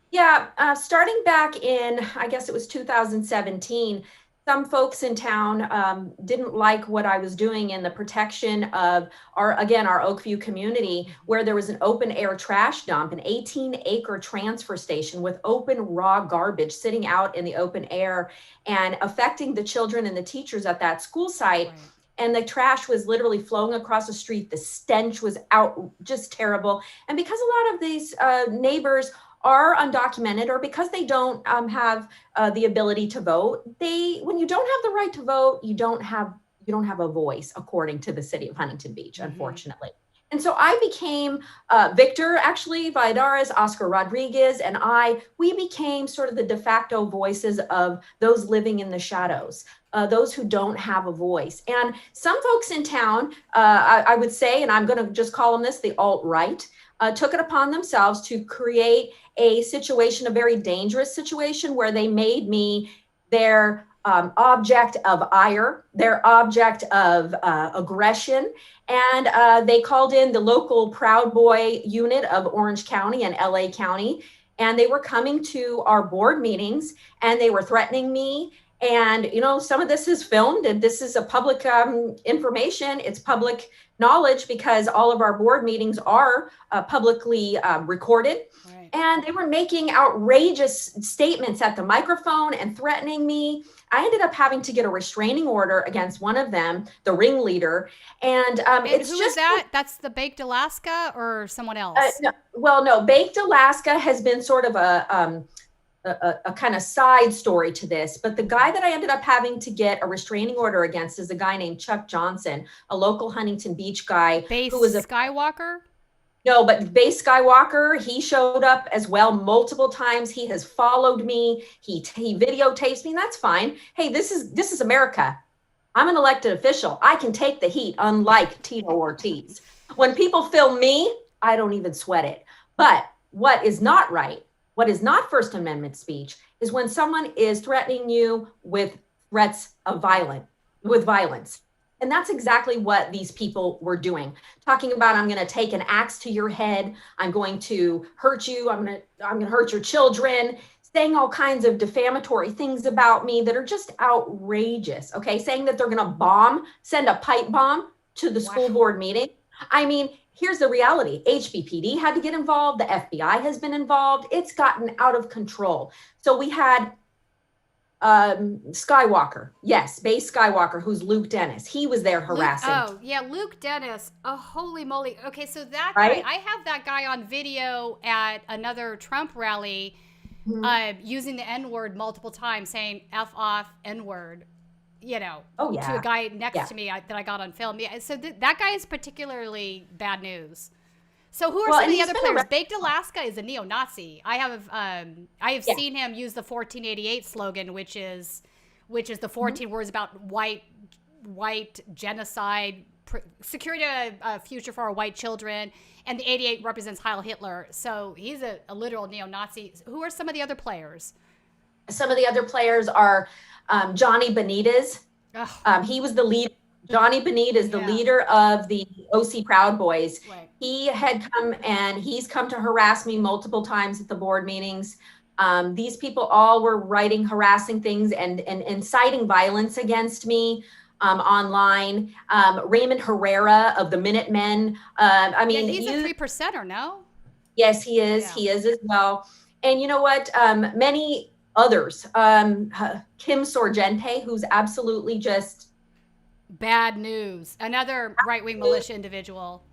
Yeah, starting back in, I guess it was 2017, some folks in town didn't like what I was doing in the protection of our Oakview community, where there was an open air trash dump, an 18-acre transfer station with open raw garbage sitting out in the open air and affecting the children and the teachers at that school site. Right. And the trash was literally flowing across the street. The stench was out, just terrible. And because a lot of these neighbors are undocumented, or because they don't have the ability to vote, when you don't have the right to vote, you don't have a voice, according to the city of Huntington Beach, unfortunately. And so I became Victor, actually, Valladares, Oscar Rodriguez, and we became sort of the de facto voices of those living in the shadows. Those who don't have a voice. And some folks in town, I would say, and I'm going to just call them this, the alt-right, took it upon themselves to create a situation, a very dangerous situation, where they made me their object of ire, their object of aggression. And they called in the local Proud Boy unit of Orange County and LA County. And they were coming to our board meetings and they were threatening me. And, you know, some of this is filmed and this is a public information. It's public knowledge because all of our board meetings are publicly recorded. Right. And they were making outrageous statements at the microphone and threatening me. I ended up having to get a restraining order against one of them, the ringleader. And it's who just is that? That's the Baked Alaska or someone else? No, Baked Alaska has been sort of a kind of side story to this, but the guy that I ended up having to get a restraining order against is a guy named Chuck Johnson, a local Huntington Beach guy. Base who was a Skywalker? No, but Base Skywalker, he showed up as well multiple times. He has followed me. He videotapes me. And that's fine. Hey, this is America. I'm an elected official. I can take the heat, unlike Tito Ortiz. When people film me, I don't even sweat it. But what is not right, what is not First Amendment speech, is when someone is threatening you with threats of violence. And that's exactly what these people were doing. Talking about, I'm going to take an axe to your head. I'm going to hurt you. I'm going to hurt your children. Saying all kinds of defamatory things about me that are just outrageous. Okay. Saying that they're going to send a pipe bomb to the school board meeting. I mean, here's the reality. HBPD had to get involved. The FBI has been involved. It's gotten out of control. So we had Skywalker. Yes, Base Skywalker, who's Luke Dennis. He was there harassing. Luke Dennis. Oh, holy moly. Okay, so that Right? guy, I have that guy on video at another Trump rally using the N-word multiple times, saying F off, N-word, you know, to a guy next to me that I got on film. Yeah, so that guy is particularly bad news. So who are some of the other players? Baked Alaska is a neo-Nazi. I have seen him use the 1488 slogan, which is the 14 words about white genocide, securing a future for our white children, and the 88 represents Heil Hitler. So he's a literal neo-Nazi. Who are some of the other players? Some of the other players are Johnny Benitez. He was the lead. Johnny Benitez is the leader of the OC Proud Boys. Right. He had come and he's come to harass me multiple times at the board meetings. These people all were writing harassing things and inciting violence against me online. Raymond Herrera of the Minutemen. He's a 3%er, no? Yes, he is. Yeah. He is as well. And you know what? Many others. Kim Sorgente, who's absolutely just bad news. Another right-wing militia individual.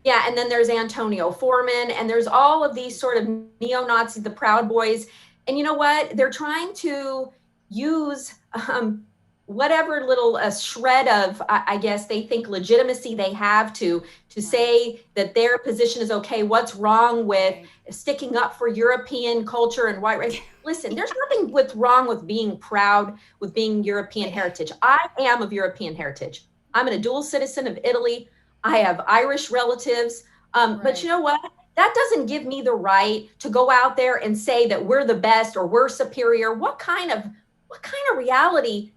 Yeah, and then there's Antonio Foreman, and there's all of these sort of neo-Nazis, the Proud Boys. And you know what? They're trying to use whatever little shred of, I guess they think, legitimacy they have to say that their position is okay. What's wrong with sticking up for European culture and white race? Listen, there's nothing wrong with being proud, with being European heritage. I am of European heritage. I'm a dual citizen of Italy. I have Irish relatives. But you know what? That doesn't give me the right to go out there and say that we're the best or we're superior. What kind of reality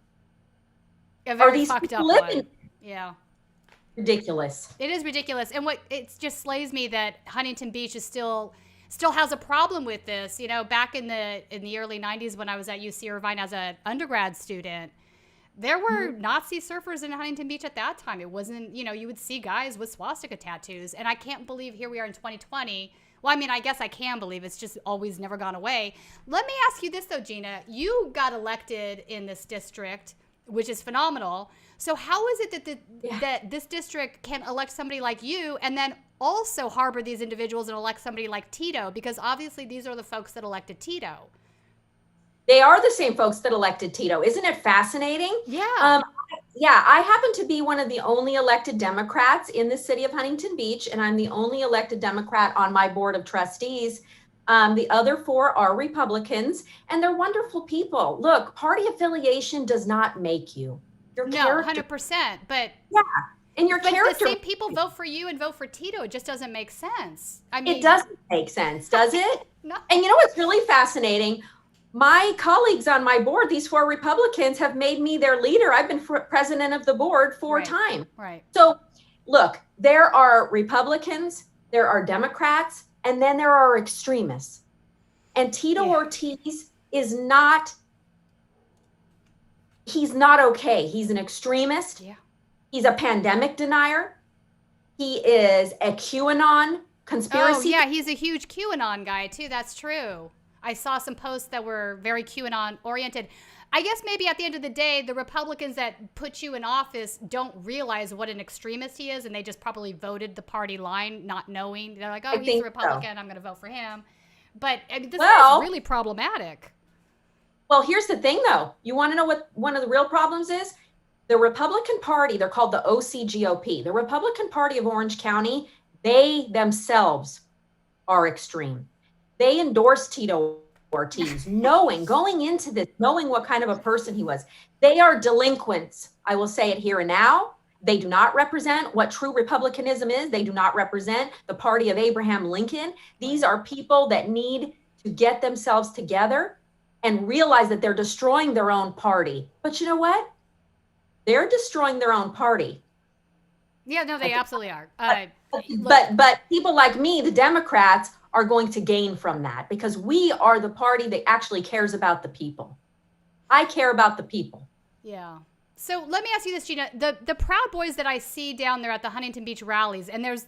are these people living in? Yeah. Ridiculous. It is ridiculous. And it just slays me that Huntington Beach is still has a problem with this. You know, back in the early 90s when I was at UC Irvine as an undergrad student, there were Nazi surfers in Huntington Beach at that time. It wasn't, you would see guys with swastika tattoos. And I can't believe here we are in 2020. Well, I mean, I guess I can believe it's just always never gone away. Let me ask you this, though, Gina. You got elected in this district, which is phenomenal. So how is it that this district can elect somebody like you and then also harbor these individuals and elect somebody like Tito? Because obviously these are the folks that elected Tito. They are the same folks that elected Tito. Isn't it fascinating? Yeah. I happen to be one of the only elected Democrats in the city of Huntington Beach, and I'm the only elected Democrat on my board of trustees. The other four are Republicans, and they're wonderful people. Look, party affiliation does not make you. Your character. 100%. But yeah, and your character. The same people vote for you and vote for Tito. It just doesn't make sense. I mean, it doesn't make sense, does it? No. And you know what's really fascinating? my colleagues on my board, these 4 Republicans, have made me their leader. I've been president of the board 4 times. Right. So look, there are Republicans, there are Democrats, and then there are extremists. And Tito Ortiz is not, he's not okay. He's an extremist. Yeah. He's a pandemic denier. He is a QAnon conspiracy. Oh, yeah, he's a huge QAnon guy, too. That's true. I saw some posts that were very QAnon oriented. I guess maybe at the end of the day, the Republicans that put you in office don't realize what an extremist he is, and they just probably voted the party line, not knowing. They're like, oh, he's a Republican, I'm going to vote for him. But I mean, this is really problematic. Well, here's the thing, though. You want to know what one of the real problems is? The Republican Party, they're called the OCGOP. The Republican Party of Orange County, they themselves are extreme. They endorsed Tito Ortiz, going into this, knowing what kind of a person he was. They are delinquents. I will say it here and now. They do not represent what true Republicanism is. They do not represent the party of Abraham Lincoln. These are people that need to get themselves together and realize that they're destroying their own party. But you know what? They're destroying their own party. Yeah, no, they absolutely are. But people like me, the Democrats, are going to gain from that because we are the party that actually cares about the people. I care about the people. Yeah. So let me ask you this, Gina. The Proud Boys that I see down there at the Huntington Beach rallies, and there's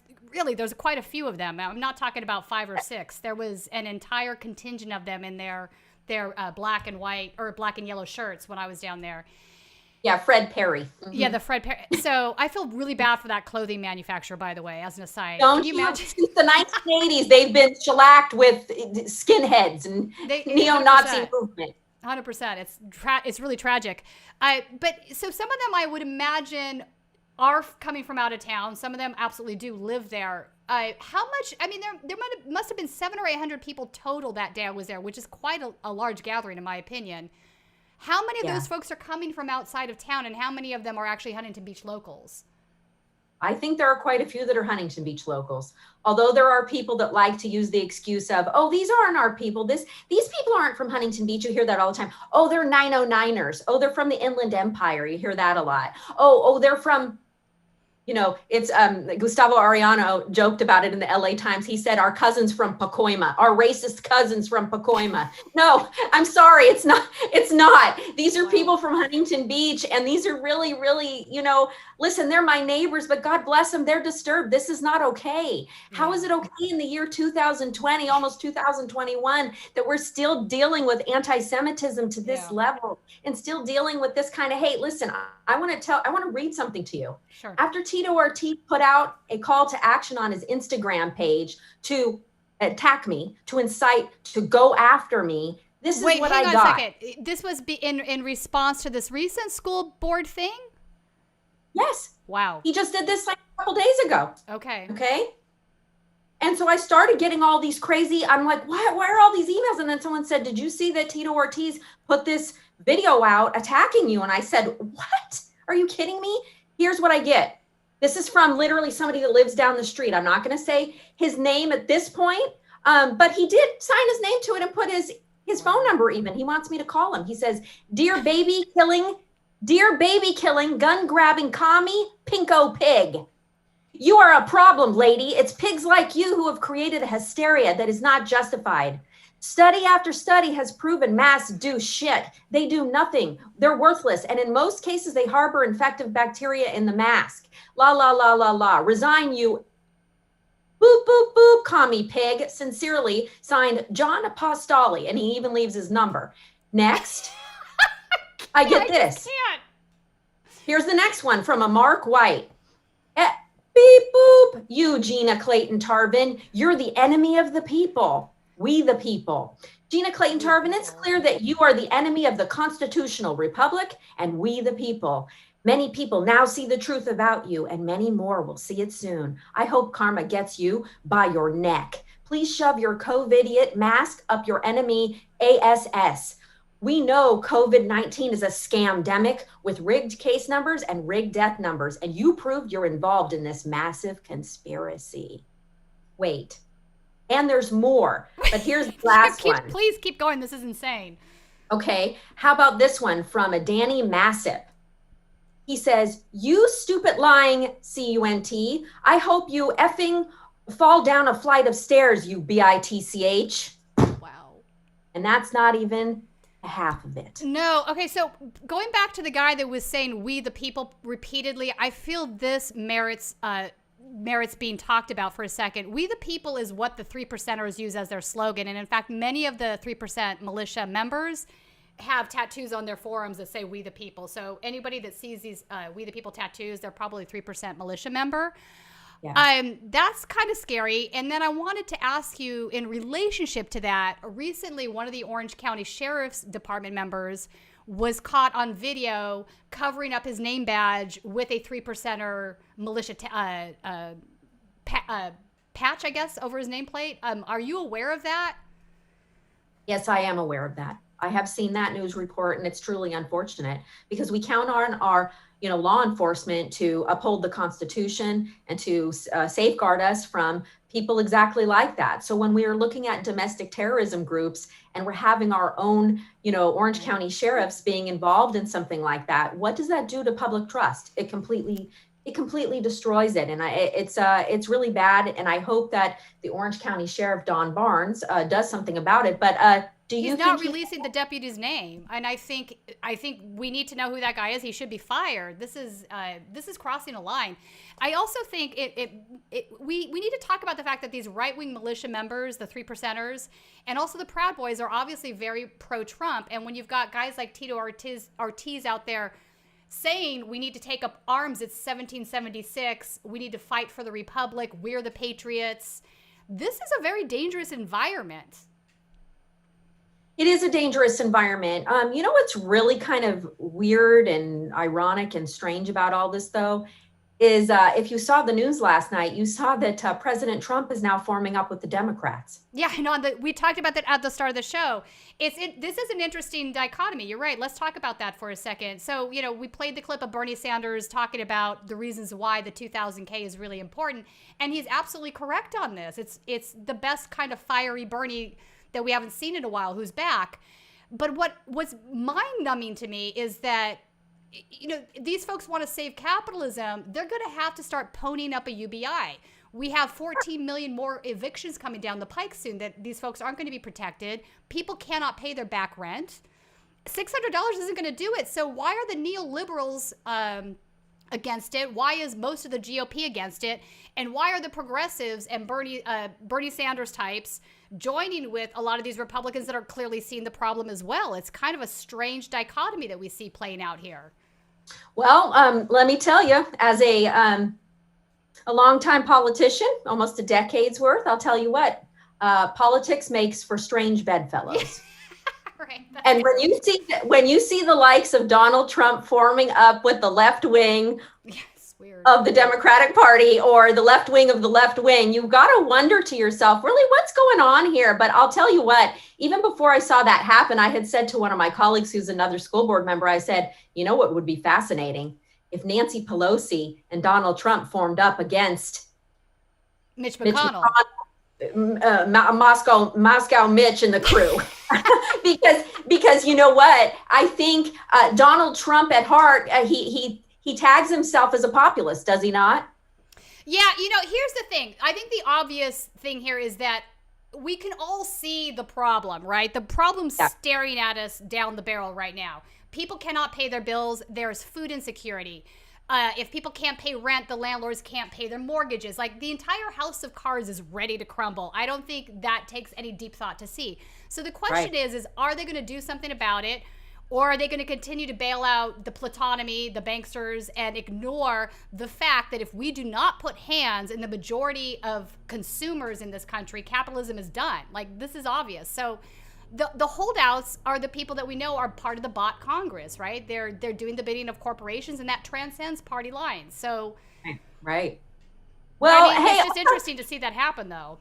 quite a few of them. I'm not talking about 5 or 6. There was an entire contingent of them in their black and white or black and yellow shirts when I was down there. Yeah, Fred Perry. Mm-hmm. Yeah, the Fred Perry. So I feel really bad for that clothing manufacturer, by the way, as an aside. Don't you imagine? Since the 1980s, they've been shellacked with skinheads and neo-Nazi movement. 100%. It's really tragic. But so some of them I would imagine are coming from out of town. Some of them absolutely do live there. How much? I mean, there must have been 700 or 800 people total that day I was there, which is quite a large gathering in my opinion. How many of those folks are coming from outside of town, and how many of them are actually Huntington Beach locals? I think there are quite a few that are Huntington Beach locals. Although there are people that like to use the excuse of, oh, these aren't our people. These people aren't from Huntington Beach. You hear that all the time. Oh, they're 909ers. Oh, they're from the Inland Empire. You hear that a lot. Oh, they're from, it's Gustavo Arellano joked about it in the LA Times. He said, our cousins from Pacoima, our racist cousins from Pacoima. No, I'm sorry. It's not. These are people from Huntington Beach. And these are really, really, listen, they're my neighbors, but God bless them. They're disturbed. This is not okay. How is it okay in the year 2020, almost 2021, that we're still dealing with anti-Semitism to this level and still dealing with this kind of hate? Listen, I want to read something to you. Sure. After Tito Ortiz put out a call to action on his Instagram page to attack me, to incite, to go after me, this is what I got. Wait, hang on a second. This was in response to this recent school board thing? Yes. Wow. He just did this like a couple days ago. Okay. And so I started getting all these crazy, I'm like, why are all these emails? And then someone said, did you see that Tito Ortiz put this video out attacking you? And I said, what? Are you kidding me? Here's what I get. This is from literally somebody that lives down the street. I'm not going to say his name at this point, but he did sign his name to it and put his phone number even. He wants me to call him. He says, dear baby killing, gun grabbing commie, pinko pig. You are a problem, lady. It's pigs like you who have created a hysteria that is not justified. Study after study has proven masks do shit. They do nothing. They're worthless. And in most cases, they harbor infective bacteria in the mask. La, la, la, la, la. Resign you. Boop, boop, boop, commie pig. Sincerely, signed John Apostoli. And he even leaves his number. Next, I get this. Here's the next one from a Mark White. Beep, boop. You, Gina Clayton Tarvin, you're the enemy of the people. We the people. Gina Clayton Tarvin, it's clear that you are the enemy of the constitutional republic and we the people. Many people now see the truth about you and many more will see it soon. I hope karma gets you by your neck. Please shove your COVID-idiot mask up your enemy ASS. We know COVID-19 is a scamdemic with rigged case numbers and rigged death numbers, and you proved you're involved in this massive conspiracy. Wait. And there's more, but here's the last one. Please keep going. This is insane. Okay, how about this one from a Danny Massip? He says, "You stupid lying CUNT. I hope you effing fall down a flight of stairs, you BITCH." Wow. And that's not even half of it. No. Okay, so going back to the guy that was saying "we the people" repeatedly, I feel this merits being talked about for a second. "We the people" is what the 3%ers use as their slogan. And in fact, many of the 3% militia members have tattoos on their forearms that say "we the people." So anybody that sees these "we the people" tattoos, they're probably a 3% militia member. Yeah. That's kind of scary. And then I wanted to ask you, in relationship to that, recently one of the Orange County Sheriff's Department members was caught on video covering up his name badge with a 3%er militia patch, I guess, over his nameplate. Are you aware of that? Yes, I am aware of that. I have seen that news report, and it's truly unfortunate because we count on our law enforcement to uphold the Constitution and to safeguard us from people exactly like that. So when we are looking at domestic terrorism groups and we're having our own, Orange County sheriffs being involved in something like that, what does that do to public trust? It completely destroys it. And it's really bad. And I hope that the Orange County Sheriff, Don Barnes, does something about it. But he's not releasing the deputy's name, and I think we need to know who that guy is. He should be fired. This is crossing a line. I also think we need to talk about the fact that these right-wing militia members, the 3%ers, and also the Proud Boys are obviously very pro-Trump. And when you've got guys like Tito Ortiz out there saying we need to take up arms, it's 1776, we need to fight for the Republic, we're the patriots. This is a very dangerous environment. It is a dangerous environment. What's really kind of weird and ironic and strange about all this, though, is if you saw the news last night, you saw that President Trump is now forming up with the Democrats. Yeah, I know. We talked about that at the start of the show. This is an interesting dichotomy. You're right. Let's talk about that for a second. So, we played the clip of Bernie Sanders talking about the reasons why the 2000K is really important. And he's absolutely correct on this. It's the best kind of fiery Bernie that we haven't seen in a while, who's back. But what was mind-numbing to me is that, these folks want to save capitalism. They're going to have to start ponying up a UBI. We have 14 million more evictions coming down the pike soon that these folks aren't going to be protected. People cannot pay their back rent. $600 isn't going to do it. So why are the neoliberals against it? Why is most of the GOP against it? And why are the progressives and Bernie Sanders types joining with a lot of these Republicans that are clearly seeing the problem as well? It's kind of a strange dichotomy that we see playing out here. Well, let me tell you, as a longtime politician, almost a decade's worth, I'll tell you what, politics makes for strange bedfellows. Right. And when you see the likes of Donald Trump forming up with the left wing of the Democratic Party or the left wing of the left wing, you've got to wonder to yourself, really, what's going on here? But I'll tell you what, even before I saw that happen, I had said to one of my colleagues who's another school board member, I said, what would be fascinating? If Nancy Pelosi and Donald Trump formed up against Mitch McConnell. Moscow Mitch and the crew. because you know what? I think Donald Trump at heart, he tags himself as a populist, does he not? Yeah, here's the thing. I think the obvious thing here is that we can all see the problem, right? The problem's staring at us down the barrel right now. People cannot pay their bills. There's food insecurity. If people can't pay rent, the landlords can't pay their mortgages. Like, the entire house of cards is ready to crumble. I don't think that takes any deep thought to see. So the question is are they going to do something about it? Or are they going to continue to bail out the plutonymy, the banksters, and ignore the fact that if we do not put hands in the majority of consumers in this country, capitalism is done? Like, this is obvious. So the holdouts are the people that we know are part of the bot Congress, right? They're doing the bidding of corporations, and that transcends party lines. So, right. Well, it's just interesting to see that happen, though.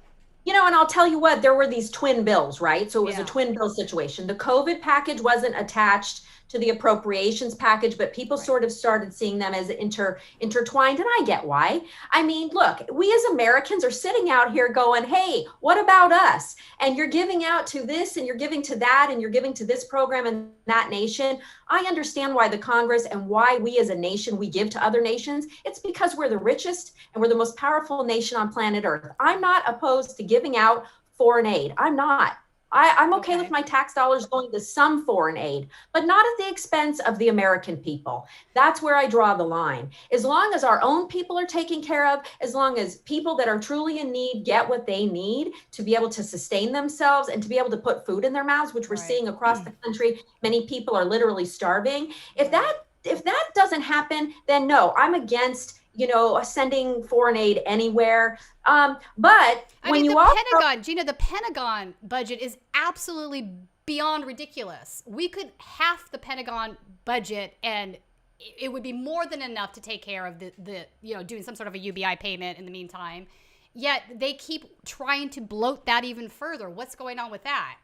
And I'll tell you what, there were these twin bills, right? So it was a twin bill situation. The COVID package wasn't attached to the appropriations package, but people sort of started seeing them as intertwined, and I get why. I mean, look, we as Americans are sitting out here going, hey, what about us? And you're giving out to this, and you're giving to that, and you're giving to this program and that nation. I understand why the Congress and why we as a nation, we give to other nations. It's because we're the richest and we're the most powerful nation on planet Earth. I'm not opposed to giving out foreign aid. I'm not. I'm okay with my tax dollars going to some foreign aid, but not at the expense of the American people. That's where I draw the line. As long as our own people are taken care of, as long as people that are truly in need get what they need to be able to sustain themselves and to be able to put food in their mouths, which we're seeing across the country, many people are literally starving. If that doesn't happen, then no, I'm against, sending foreign aid anywhere. But when you also, Pentagon, Gina, the Pentagon budget is absolutely beyond ridiculous. We could half the Pentagon budget and it would be more than enough to take care of the doing some sort of a UBI payment in the meantime. Yet they keep trying to bloat that even further. What's going on with that?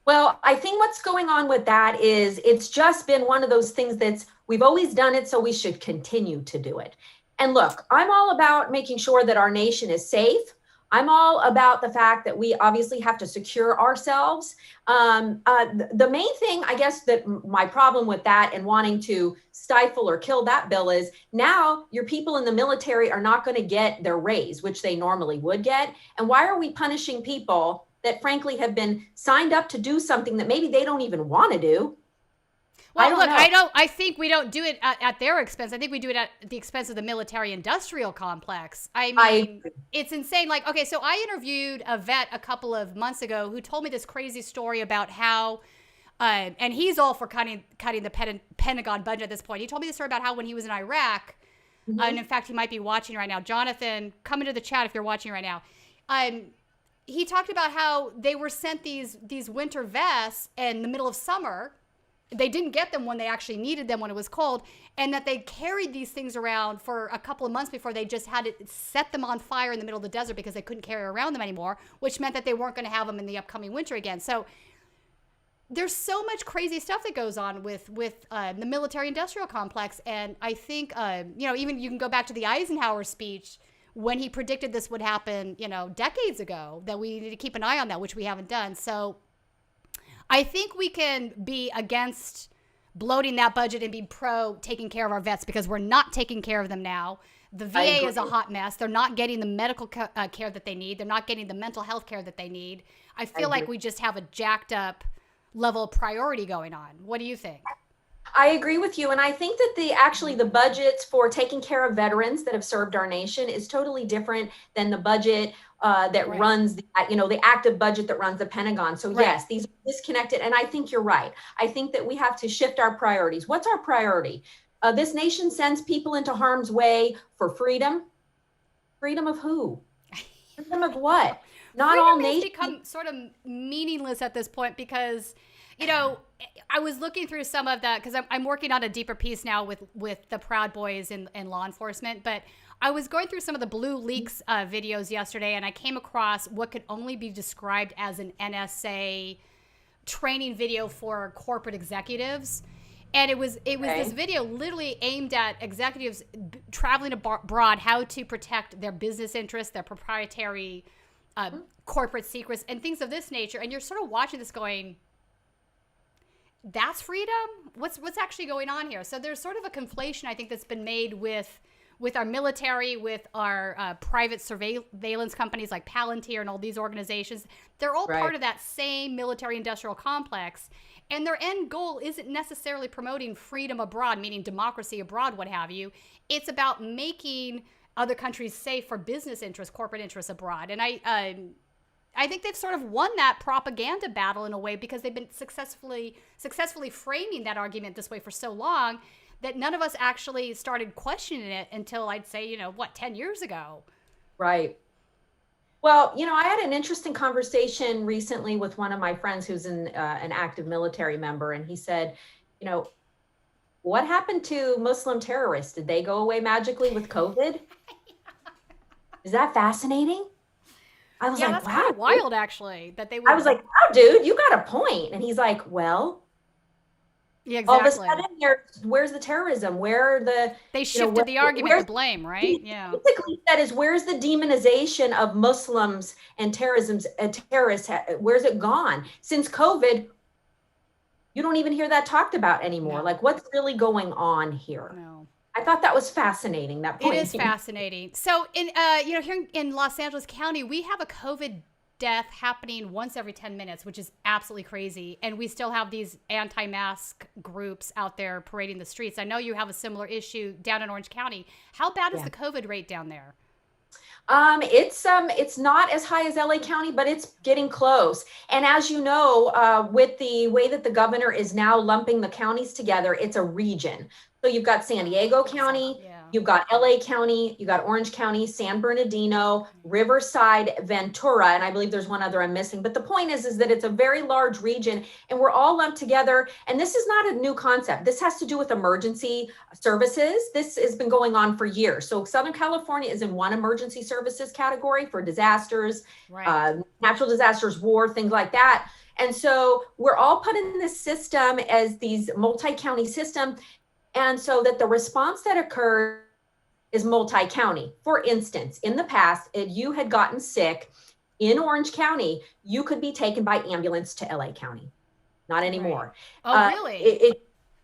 Well, I think what's going on with that is it's just been one of those things we've always done it, so we should continue to do it. And look, I'm all about making sure that our nation is safe. I'm all about the fact that we obviously have to secure ourselves. The main thing, I guess, that my problem with that and wanting to stifle or kill that bill is now your people in the military are not going to get their raise, which they normally would get. And why are we punishing people that frankly have been signed up to do something that maybe they don't even want to do? Well, I think we don't do it at their expense. I think we do it at the expense of the military-industrial complex. I mean, it's insane. Like, okay, so I interviewed a vet a couple of months ago who told me this crazy story about how, and he's all for cutting the Pentagon budget at this point. He told me the story about how when he was in Iraq, and in fact, he might be watching right now. Jonathan, come into the chat if you're watching right now. He talked about how they were sent these winter vests in the middle of summer. They didn't get them when they actually needed them when it was cold, and that they carried these things around for a couple of months before they just had to set them on fire in the middle of the desert because they couldn't carry around them anymore, which meant that they weren't going to have them in the upcoming winter again. So there's so much crazy stuff that goes on with the military-industrial complex, and I think, even you can go back to the Eisenhower speech when he predicted this would happen, decades ago, that we need to keep an eye on that, which we haven't done. So I think we can be against bloating that budget and be pro taking care of our vets because we're not taking care of them now. The VA is a hot mess. They're not getting the medical care that they need. They're not getting the mental health care that they need. I feel like we just have a jacked up level of priority going on. What do you think? I agree with you. And I think that the budgets for taking care of veterans that have served our nation is totally different than the budget that runs the active budget that runs the Pentagon. So yes, these are disconnected. And I think you're right. I think that we have to shift our priorities. What's our priority? This nation sends people into harm's way for freedom. Freedom of who? Freedom of what? Not freedom all has nations become sort of meaningless at this point because, I was looking through some of that because I'm working on a deeper piece now with the Proud Boys in law enforcement, but I was going through some of the Blue Leaks videos yesterday, and I came across what could only be described as an NSA training video for corporate executives. And it was this video literally aimed at executives traveling abroad, how to protect their business interests, their proprietary corporate secrets, and things of this nature. And you're sort of watching this going, that's freedom? What's actually going on here? So there's sort of a conflation, I think, that's been made with our military, with our private surveillance companies like Palantir and all these organizations. They're all part of that same military-industrial complex. And their end goal isn't necessarily promoting freedom abroad, meaning democracy abroad, what have you. It's about making other countries safe for business interests, corporate interests abroad. And I think they've sort of won that propaganda battle in a way because they've been successfully framing that argument this way for so long that none of us actually started questioning it until I'd say, 10 years ago. Right. Well, I had an interesting conversation recently with one of my friends who's an active military member, and he said, what happened to Muslim terrorists? Did they go away magically with COVID? Is that fascinating? I was like, that's wow, kind of wild, actually, that they would. I was like, wow, dude, you got a point. And he's like, well, Yeah, All of a exactly. sudden, where's the terrorism? Where are the They shifted the argument where's to blame, right? Yeah. basically that is where's the demonization of Muslims and terrorists? Where's it gone since COVID? You don't even hear that talked about anymore. No. Like, what's really going on here? No. I thought that was fascinating. That It point. is fascinating. So in here in Los Angeles County, we have a COVID death happening once every 10 minutes, which is absolutely crazy. And we still have these anti-mask groups out there parading the streets. I know you have a similar issue down in Orange County. How bad is the COVID rate down there? It's not as high as LA County, but it's getting close. And as you know, with the way that the governor is now lumping the counties together, it's a region. So you've got San Diego County, you've got LA County, you've got Orange County, San Bernardino, Riverside, Ventura, and I believe there's one other I'm missing. But the point is that it's a very large region and we're all lumped together. And this is not a new concept. This has to do with emergency services. This has been going on for years. So Southern California is in one emergency services category for disasters, natural disasters, war, things like that. And so we're all put in this system as these multi-county system. And so that the response that occurs is multi-county. For instance, in the past, if you had gotten sick in Orange County, you could be taken by ambulance to LA County. Not anymore. Oh, really?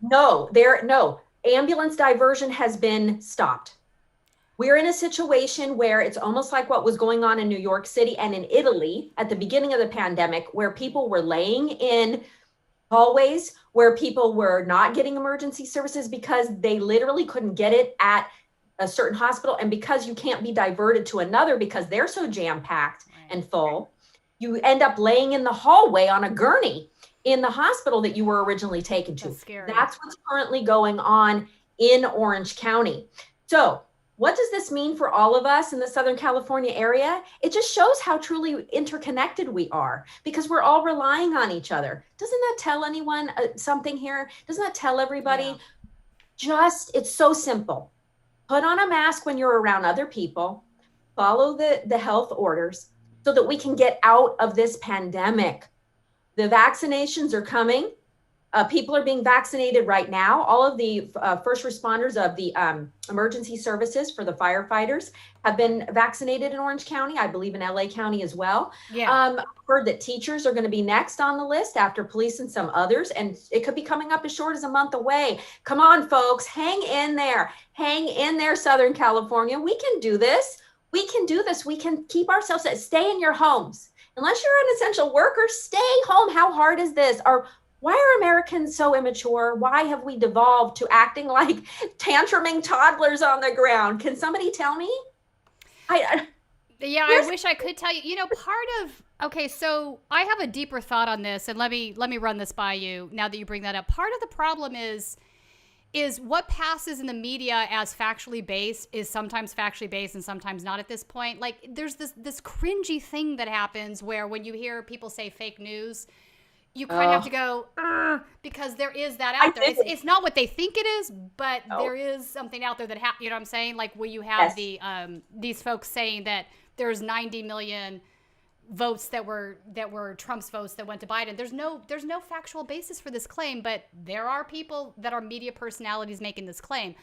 No, ambulance diversion has been stopped. We're in a situation where it's almost like what was going on in New York City and in Italy at the beginning of the pandemic, where people were laying in hallways, where people were not getting emergency services because they literally couldn't get it at a certain hospital. And because you can't be diverted to another because they're so jam-packed and full, you end up laying in the hallway on a gurney in the hospital that you were originally taken to. That's scary. That's what's currently going on in Orange County. So what does this mean for all of us in the Southern California area? It just shows how truly interconnected we are because we're all relying on each other. Doesn't that tell anyone something here? Doesn't that tell everybody? Yeah. It's so simple. Put on a mask when you're around other people, follow the health orders so that we can get out of this pandemic. The vaccinations are coming. People are being vaccinated right now. All of the first responders of the emergency services for the firefighters have been vaccinated in Orange County. I believe in LA County as well. Yeah. Heard that teachers are going to be next on the list after police and some others. And it could be coming up as short as a month away. Come on, folks, hang in there. Hang in there, Southern California. We can do this. We can do this. We can keep ourselves safe. Stay in your homes. Unless you're an essential worker, stay home. How hard is this? Why are Americans so immature? Why have we devolved to acting like tantruming toddlers on the ground? Can somebody tell me? I wish I could tell you. Okay, so I have a deeper thought on this, and let me run this by you now that you bring that up. Part of the problem is what passes in the media as factually based is sometimes factually based and sometimes not at this point. Like there's this cringy thing that happens where when you hear people say fake news, you kind of have to go, because there is that out there. It's not what they think it is, but there is something out there that you know what I'm saying? Like where you have these folks saying that there's 90 million votes that were Trump's votes that went to Biden. There's no factual basis for this claim, but there are people that are media personalities making this claim.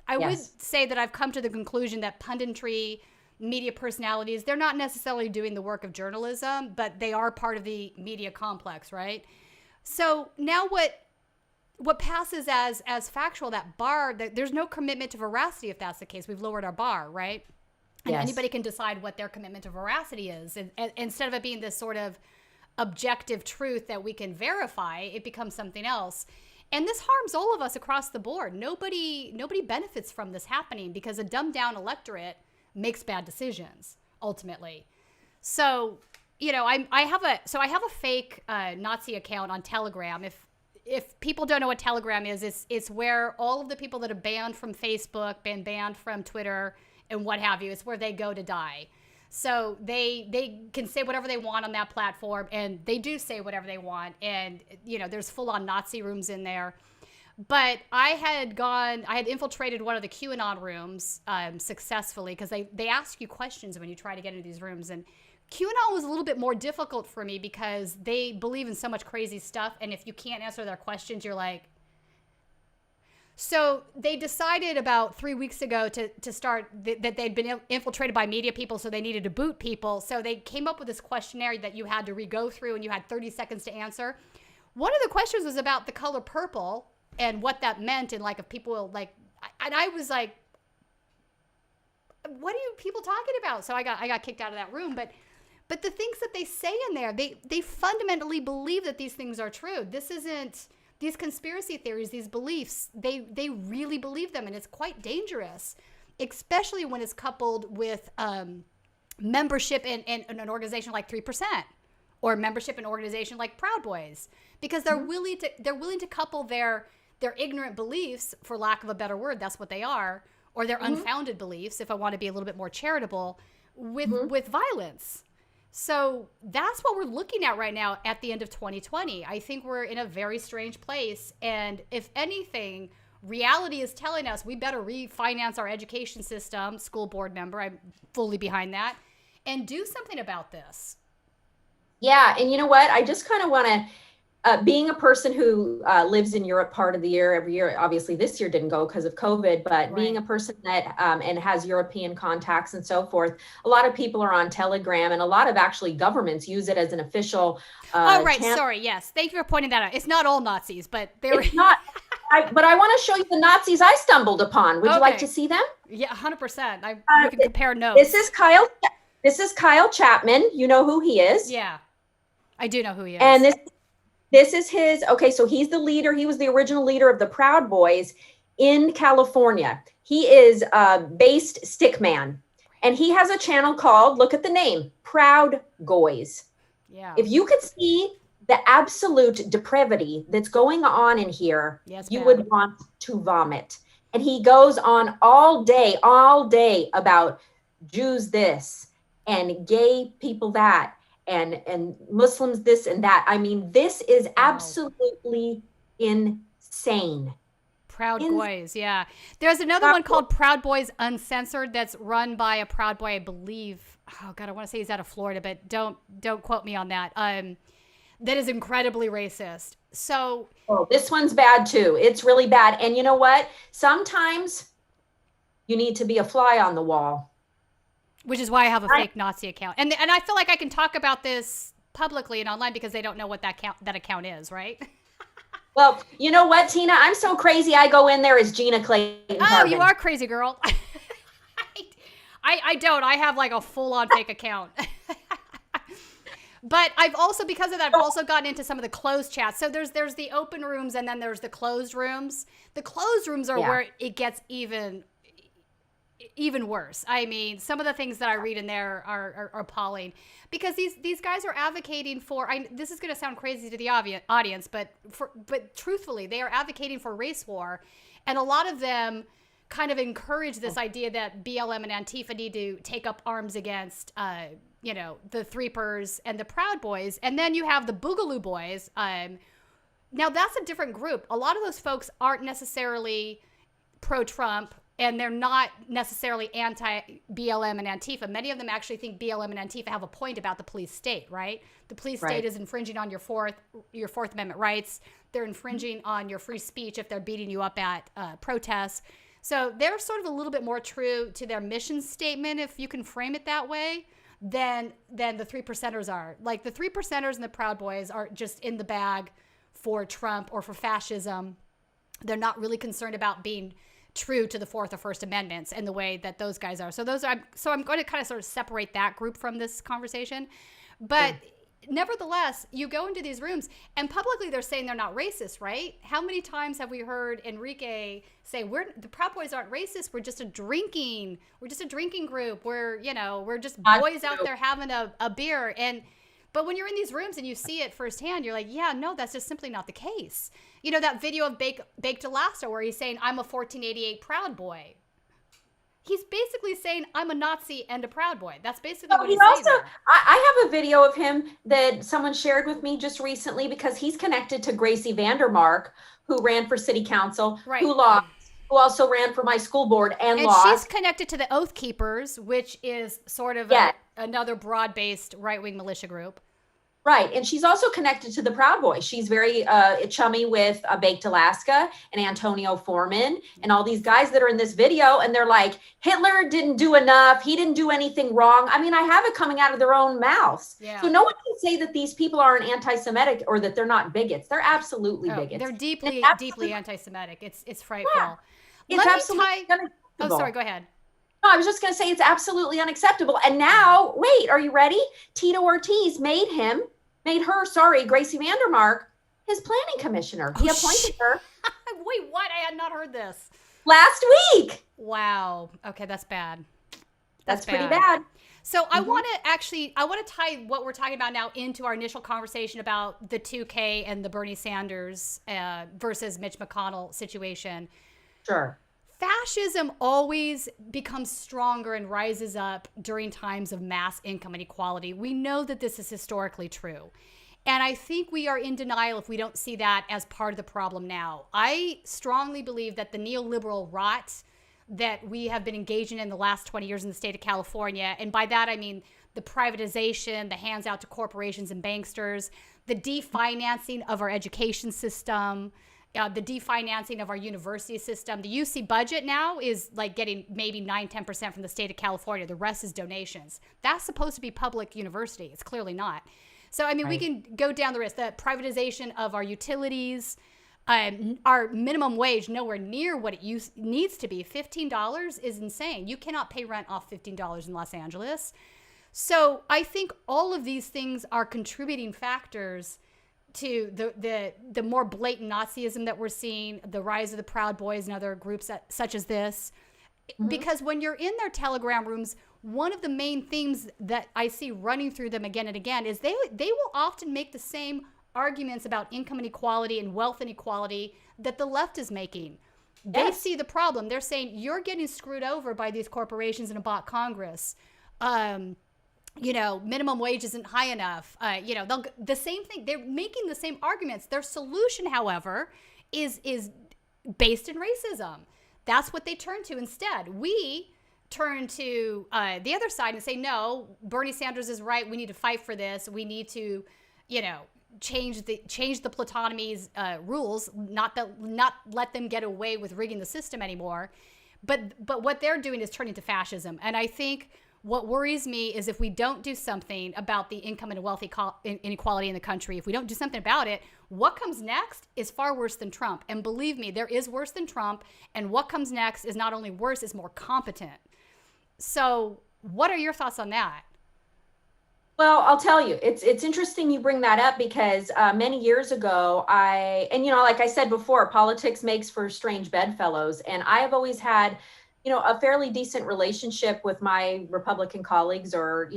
I would say that I've come to the conclusion that punditry, media personalities, they're not necessarily doing the work of journalism, but they are part of the media complex, right? So now what passes as factual, that bar, there's no commitment to veracity if that's the case. We've lowered our bar, right? And anybody can decide what their commitment to veracity is. And instead of it being this sort of objective truth that we can verify, it becomes something else. And this harms all of us across the board. Nobody benefits from this happening because a dumbed down electorate makes bad decisions ultimately. So, I have a fake Nazi account on Telegram. If people don't know what Telegram is, it's where all of the people that are banned from Facebook, been banned from Twitter and what have you, it's where they go to die. So they can say whatever they want on that platform, and they do say whatever they want. And, there's full on Nazi rooms in there. But I had infiltrated one of the QAnon rooms successfully because they ask you questions when you try to get into these rooms. And QAnon was a little bit more difficult for me because they believe in so much crazy stuff. And if you can't answer their questions, you're like, So they decided about 3 weeks ago to start that they'd been infiltrated by media people, so they needed to boot people. So they came up with this questionnaire that you had to re-go through, and you had 30 seconds to answer. One of the questions was about the color purple and what that meant, and like if people like, and I was like, what are you people talking about? So I got kicked out of that room. But the things that they say in there, they fundamentally believe that these things are true. This isn't. These conspiracy theories, these beliefs, they really believe them, and it's quite dangerous, especially when it's coupled with membership in an organization like 3%, or membership in an organization like Proud Boys, because they're willing to couple their ignorant beliefs, for lack of a better word, that's what they are, or their unfounded beliefs, if I want to be a little bit more charitable, with violence. So that's what we're looking at right now at the end of 2020. I think we're in a very strange place. And if anything, reality is telling us we better refinance our education system. School board member, I'm fully behind that, and do something about this. Yeah. And you know what? I just kind of want to, being a person who lives in Europe part of the year, every year, obviously this year didn't go because of COVID, but being a person that and has European contacts and so forth, a lot of people are on Telegram, and a lot of actually governments use it as an official. Sorry. Yes. Thank you for pointing that out. It's not all Nazis, but it's not. But I want to show you the Nazis I stumbled upon. Would you like to see them? Yeah, 100%. We can compare notes. This is Kyle Chapman. You know who he is? Yeah, I do know who he is. And this is his, okay, so he's the leader. He was the original leader of the Proud Boys in California. He is based stickman, and he has a channel called, look at the name, Proud Boys. Yeah. If you could see the absolute depravity that's going on in here, you would want to vomit. And he goes on all day about Jews this and gay people that. And Muslims this and that. I mean, this is absolutely insane. Proud Boys, yeah. There's another one called Proud Boys Uncensored that's run by a Proud Boy, I believe. Oh God, I want to say he's out of Florida, but don't quote me on that. That is incredibly racist. So this one's bad too. It's really bad. And you know what? Sometimes you need to be a fly on the wall. Which is why I have a fake Nazi account. And I feel like I can talk about this publicly and online because they don't know what that account is, right? Well, you know what, Tina? I'm so crazy. I go in there as Gina Clayton. Oh, you are crazy, girl. I don't. I have like a full-on fake account. But I've also, because of that, I've also gotten into some of the closed chats. So there's the open rooms, and then there's the closed rooms. The closed rooms are where it gets even worse. I mean, some of the things that I read in there are appalling, because these guys are advocating for, this is going to sound crazy to the audience, but truthfully, they are advocating for race war. And a lot of them kind of encourage this idea that BLM and Antifa need to take up arms against, the Threepers and the Proud Boys. And then you have the Boogaloo Boys. Now that's a different group. A lot of those folks aren't necessarily pro-Trump, and they're not necessarily anti-BLM and Antifa. Many of them actually think BLM and Antifa have a point about the police state, right? The police state is infringing on your Fourth Amendment rights. They're infringing on your free speech if they're beating you up at protests. So they're sort of a little bit more true to their mission statement, if you can frame it that way, than the 3%ers are. Like the 3%ers and the Proud Boys are just in the bag for Trump or for fascism. They're not really concerned about being true to the Fourth or First Amendments in the way that those guys are. So I'm going to kind of sort of separate that group from this conversation. But nevertheless, you go into these rooms and publicly they're saying they're not racist, right? How many times have we heard Enrique say, the Proud Boys aren't racist, we're just a drinking group. We're just boys out there having a beer. But when you're in these rooms and you see it firsthand, you're like, yeah, no, that's just simply not the case. You know, that video of Baked Alaska where he's saying, I'm a 1488 Proud Boy. He's basically saying, I'm a Nazi and a Proud Boy. That's basically what he's saying. I have a video of him that someone shared with me just recently, because he's connected to Gracie Vandermark, who ran for city council, who lost, who also ran for my school board and lost. And she's connected to the Oath Keepers, which is sort of another broad-based right-wing militia group. Right. And she's also connected to the Proud Boys. She's very chummy with Baked Alaska and Antonio Foreman and all these guys that are in this video. And they're like, Hitler didn't do enough. He didn't do anything wrong. I mean, I have it coming out of their own mouths. Yeah. So no one can say that these people aren't anti-Semitic or that they're not bigots. They're absolutely bigots. They're deeply, deeply anti-Semitic. It's frightful. Yeah. It's absolutely unacceptable. Oh, sorry. Go ahead. No, I was just going to say it's absolutely unacceptable. And now, wait, are you ready? Tito Ortiz made her, Gracie Vandermark, his planning commissioner. He appointed her. Wait, what? I had not heard this. Last week. Wow. Okay, that's bad. That's pretty bad. So I want to tie what we're talking about now into our initial conversation about the 2K and the Bernie Sanders versus Mitch McConnell situation. Sure. Fascism always becomes stronger and rises up during times of mass income inequality. We know that this is historically true. And I think we are in denial if we don't see that as part of the problem now. I strongly believe that the neoliberal rot that we have been engaging in the last 20 years in the state of California, and by that I mean the privatization, the hands out to corporations and banksters, the definancing of our education system, the definancing of our university system. The UC budget now is like getting maybe 9-10% from the state of California. The rest is donations. That's supposed to be public university. It's clearly not. So, I mean, we can go down the list. The privatization of our utilities, our minimum wage nowhere near what it needs to be. $15 is insane. You cannot pay rent off $15 in Los Angeles. So I think all of these things are contributing factors to the more blatant Nazism that we're seeing, the rise of the Proud Boys and other groups such as this. Mm-hmm. Because when you're in their Telegram rooms, one of the main themes that I see running through them again and again is they will often make the same arguments about income inequality and wealth inequality that the left is making. They see the problem. They're saying you're getting screwed over by these corporations in a bot Congress. Minimum wage isn't high enough. The same thing. They're making the same arguments. Their solution, however, is based in racism. That's what they turn to instead. We turn to the other side and say, no, Bernie Sanders is right. We need to fight for this. We need to, change the Platonomy's rules, not let them get away with rigging the system anymore. But what they're doing is turning to fascism. And I think what worries me is if we don't do something about the income and wealth inequality in the country, if we don't do something about it, what comes next is far worse than Trump. And believe me, there is worse than Trump. And what comes next is not only worse, it's more competent. So what are your thoughts on that? Well, I'll tell you, it's interesting you bring that up because many years ago, like I said before, politics makes for strange bedfellows. And I have always had a fairly decent relationship with my Republican colleagues or,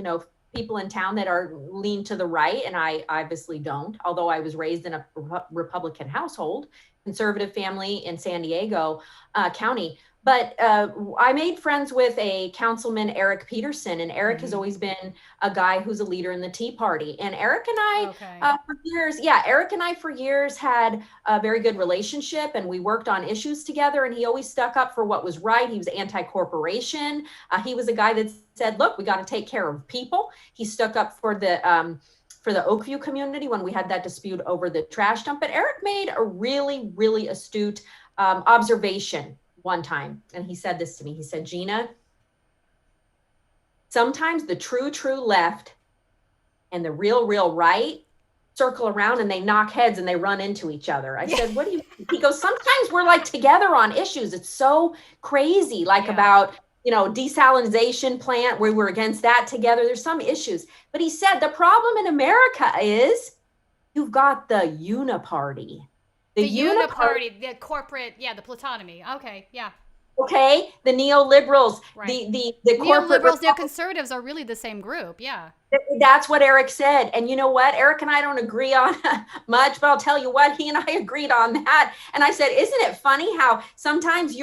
people in town that are lean to the right. And I obviously don't, although I was raised in a Republican household, conservative family in San Diego County. But I made friends with a councilman, Eric Peterson, and Eric has always been a guy who's a leader in the Tea Party. And Eric and I, for years had a very good relationship, and we worked on issues together. And he always stuck up for what was right. He was anti-corporation. He was a guy that said, "Look, we got to take care of people." He stuck up for the Oakview community when we had that dispute over the trash dump. But Eric made a really, really astute observation one time. And he said this to me. He said, "Gina, sometimes the true left and the real right circle around and they knock heads and they run into each other." I said, "What do you?" He goes, "Sometimes we're like together on issues. It's so crazy, about, desalinization plant where we're against that together. There's some issues." But he said, the problem in America is you've got the uniparty. The uniparty, the corporate, the Platonomy. Okay, yeah. Okay, the neoliberals, right. the corporate neoliberals, neoconservatives are really the same group. Yeah. That's what Eric said. And you know what? Eric and I don't agree on much, but I'll tell you what, he and I agreed on that. And I said, isn't it funny how sometimes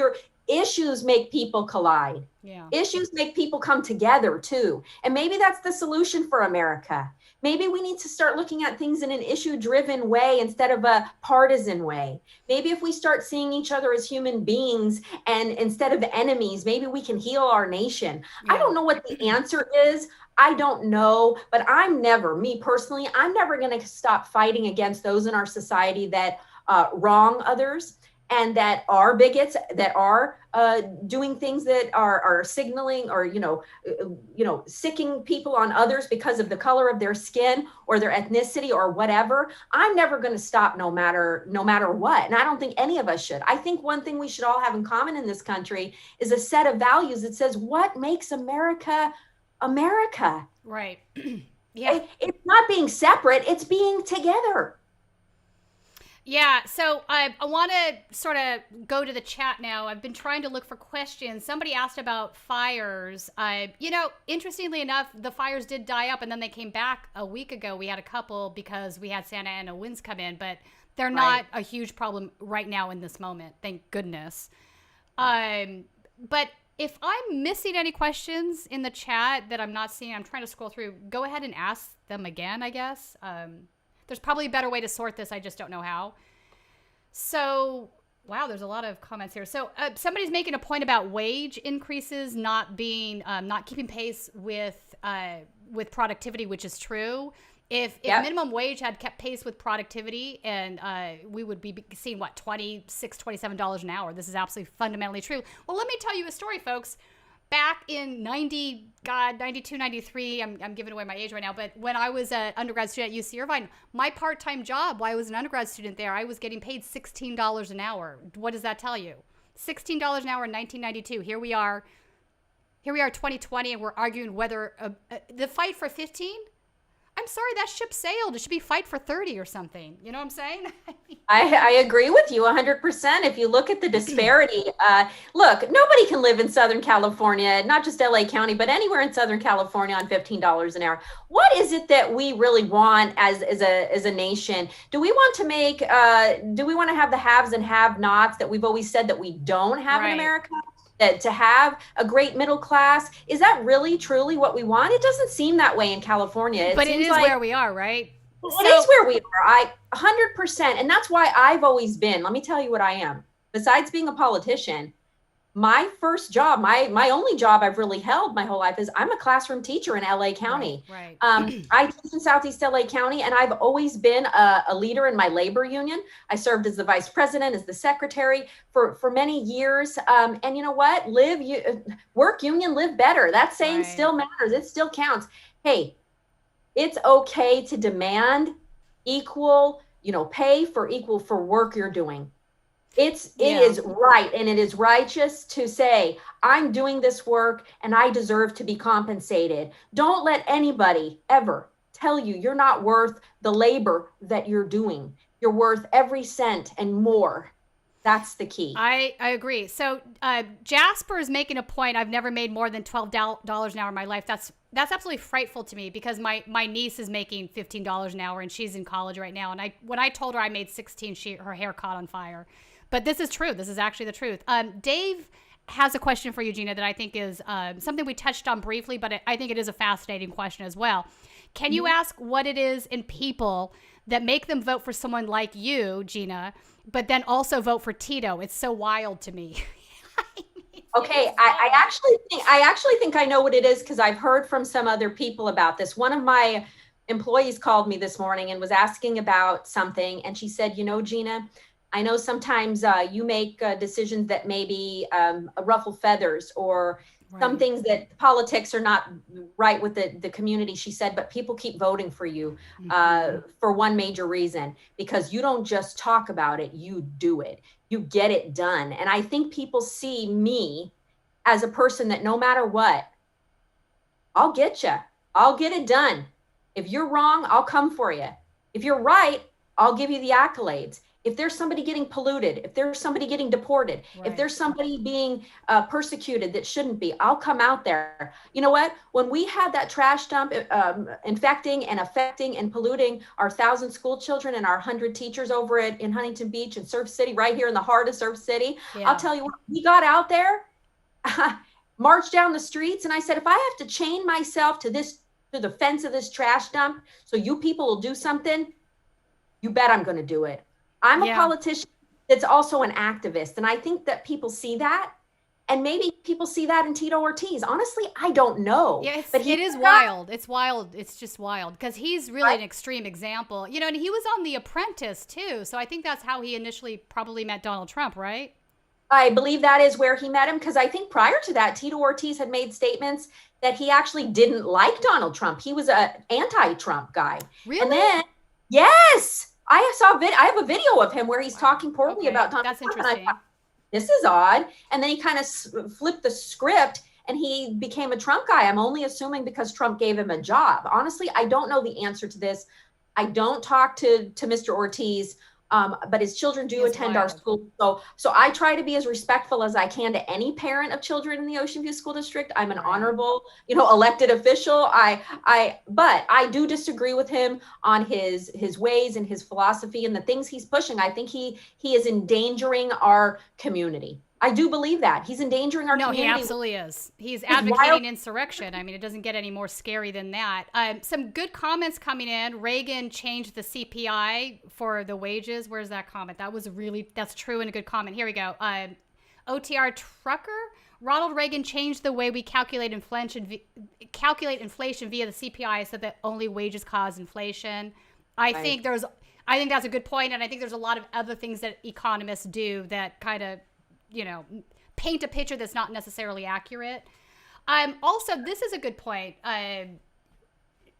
issues make people collide. Yeah. Issues make people come together too. And maybe that's the solution for America. Maybe we need to start looking at things in an issue-driven way instead of a partisan way. Maybe if we start seeing each other as human beings and instead of enemies, maybe we can heal our nation. Yeah. I don't know what the answer is. I don't know, but me personally, I'm never going to stop fighting against those in our society that wrong others and that are bigots, that are doing things that are signaling or sicking people on others because of the color of their skin or their ethnicity or whatever. I'm never going to stop no matter what. And I don't think any of us should. I think one thing we should all have in common in this country is a set of values that says what makes America America. Right. Yeah. It's not being separate, it's being together. Yeah, so I want to sort of go to the chat now. I've been trying to look for questions. Somebody asked about fires. Interestingly enough, the fires did die up, and then they came back a week ago. We had a couple because we had Santa Ana winds come in, but they're not a huge problem right now in this moment. Thank goodness. But if I'm missing any questions in the chat that I'm not seeing, I'm trying to scroll through. Go ahead and ask them again, I guess. There's probably a better way to sort this. I just don't know how. So, wow, there's a lot of comments here. So somebody's making a point about wage increases not being, not keeping pace with productivity, which is true. If minimum wage had kept pace with productivity, and we would be seeing, what, $26, $27 an hour. This is absolutely fundamentally true. Well, let me tell you a story, folks. Back in 92, 93, I'm giving away my age right now, but when I was an undergrad student at UC Irvine, my part-time job while I was an undergrad student there, I was getting paid $16 an hour. What does that tell you? $16 an hour in 1992. Here we are 2020, and we're arguing whether the fight for 15? I'm sorry, that ship sailed. It should be fight for 30 or something. You know what I'm saying? I agree with you 100%. If you look at the disparity, look, nobody can live in Southern California, not just LA County, but anywhere in Southern California on $15 an hour. What is it that we really want as a nation? Do we want to have the haves and have-nots that we've always said that we don't have in America? To have a great middle class, is that really truly what we want? It doesn't seem that way in California. But it is where we are, right? It is where we are. 100%. And that's why I've always been, let me tell you what I am. Besides being a politician, my first job, my only job I've really held my whole life is I'm a classroom teacher in LA County. Right. I teach in Southeast LA County, and I've always been a leader in my labor union. I served as the vice president, as the secretary for many years. And you know what? Work union, live better. That saying still matters. It still counts. Hey, it's okay to demand equal, pay for work you're doing. It is right, and it is righteous to say, I'm doing this work and I deserve to be compensated. Don't let anybody ever tell you you're not worth the labor that you're doing. You're worth every cent and more. That's the key. I agree. So Jasper is making a point. I've never made more than $12 an hour in my life. That's absolutely frightful to me because my niece is making $15 an hour and she's in college right now. And when I told her I made 16, her hair caught on fire. But this is true. This is actually the truth. Dave has a question for you, Gina, that I think is something we touched on briefly, but I think it is a fascinating question as well. Can you ask what it is in people that make them vote for someone like you, Gina, but then also vote for Tito? It's so wild to me. Okay, I actually think I know what it is because I've heard from some other people about this. One of my employees called me this morning and was asking about something, and she said, Gina, I know sometimes you make decisions that maybe ruffle feathers or some things that politics are not right with the community, she said, but people keep voting for you for one major reason, because you don't just talk about it, you do it. You get it done. And I think people see me as a person that no matter what, I'll get you. I'll get it done. If you're wrong, I'll come for you. If you're right, I'll give you the accolades. if there's somebody getting polluted, if there's somebody getting deported, if there's somebody being persecuted that shouldn't be, I'll come out there. You know what? When we had that trash dump infecting and affecting and polluting our 1,000 school children and our 100 teachers over in Huntington Beach and Surf City, right here in the heart of Surf City, I'll tell you what, we got out there, marched down the streets, and I said, if I have to chain myself to the fence of this trash dump so you people will do something, you bet I'm going to do it. I'm a politician that's also an activist. And I think that people see that. And maybe people see that in Tito Ortiz. Honestly, I don't know. Yeah, but it is wild. It's wild. It's just wild because he's really an extreme example. You know, and he was on The Apprentice too. So I think that's how he initially probably met Donald Trump, right? I believe that is where he met him, because I think prior to that, Tito Ortiz had made statements that he actually didn't like Donald Trump. He was an anti-Trump guy. Really? And then, yes, I have a video of him where he's talking poorly about Donald Trump. That's interesting. And I thought, this is odd. And then he kind of flipped the script and he became a Trump guy. I'm only assuming because Trump gave him a job. Honestly, I don't know the answer to this. I don't talk to Mr. Ortiz. But his children do attend our school. So I try to be as respectful as I can to any parent of children in the Ocean View School District. I'm an honorable, elected official. But I do disagree with him on his ways and his philosophy and the things he's pushing. I think he is endangering our community. I do believe that. He's endangering our community. No, he absolutely is. He's advocating insurrection. I mean, it doesn't get any more scary than that. Some good comments coming in. Reagan changed the CPI for the wages. Where's that comment? That's true and a good comment. Here we go. OTR Trucker. Ronald Reagan changed the way we calculate inflation via the CPI so that only wages cause inflation. I think that's a good point, and I think there's a lot of other things that economists do that kind of paint a picture that's not necessarily accurate. Also, this is a good point.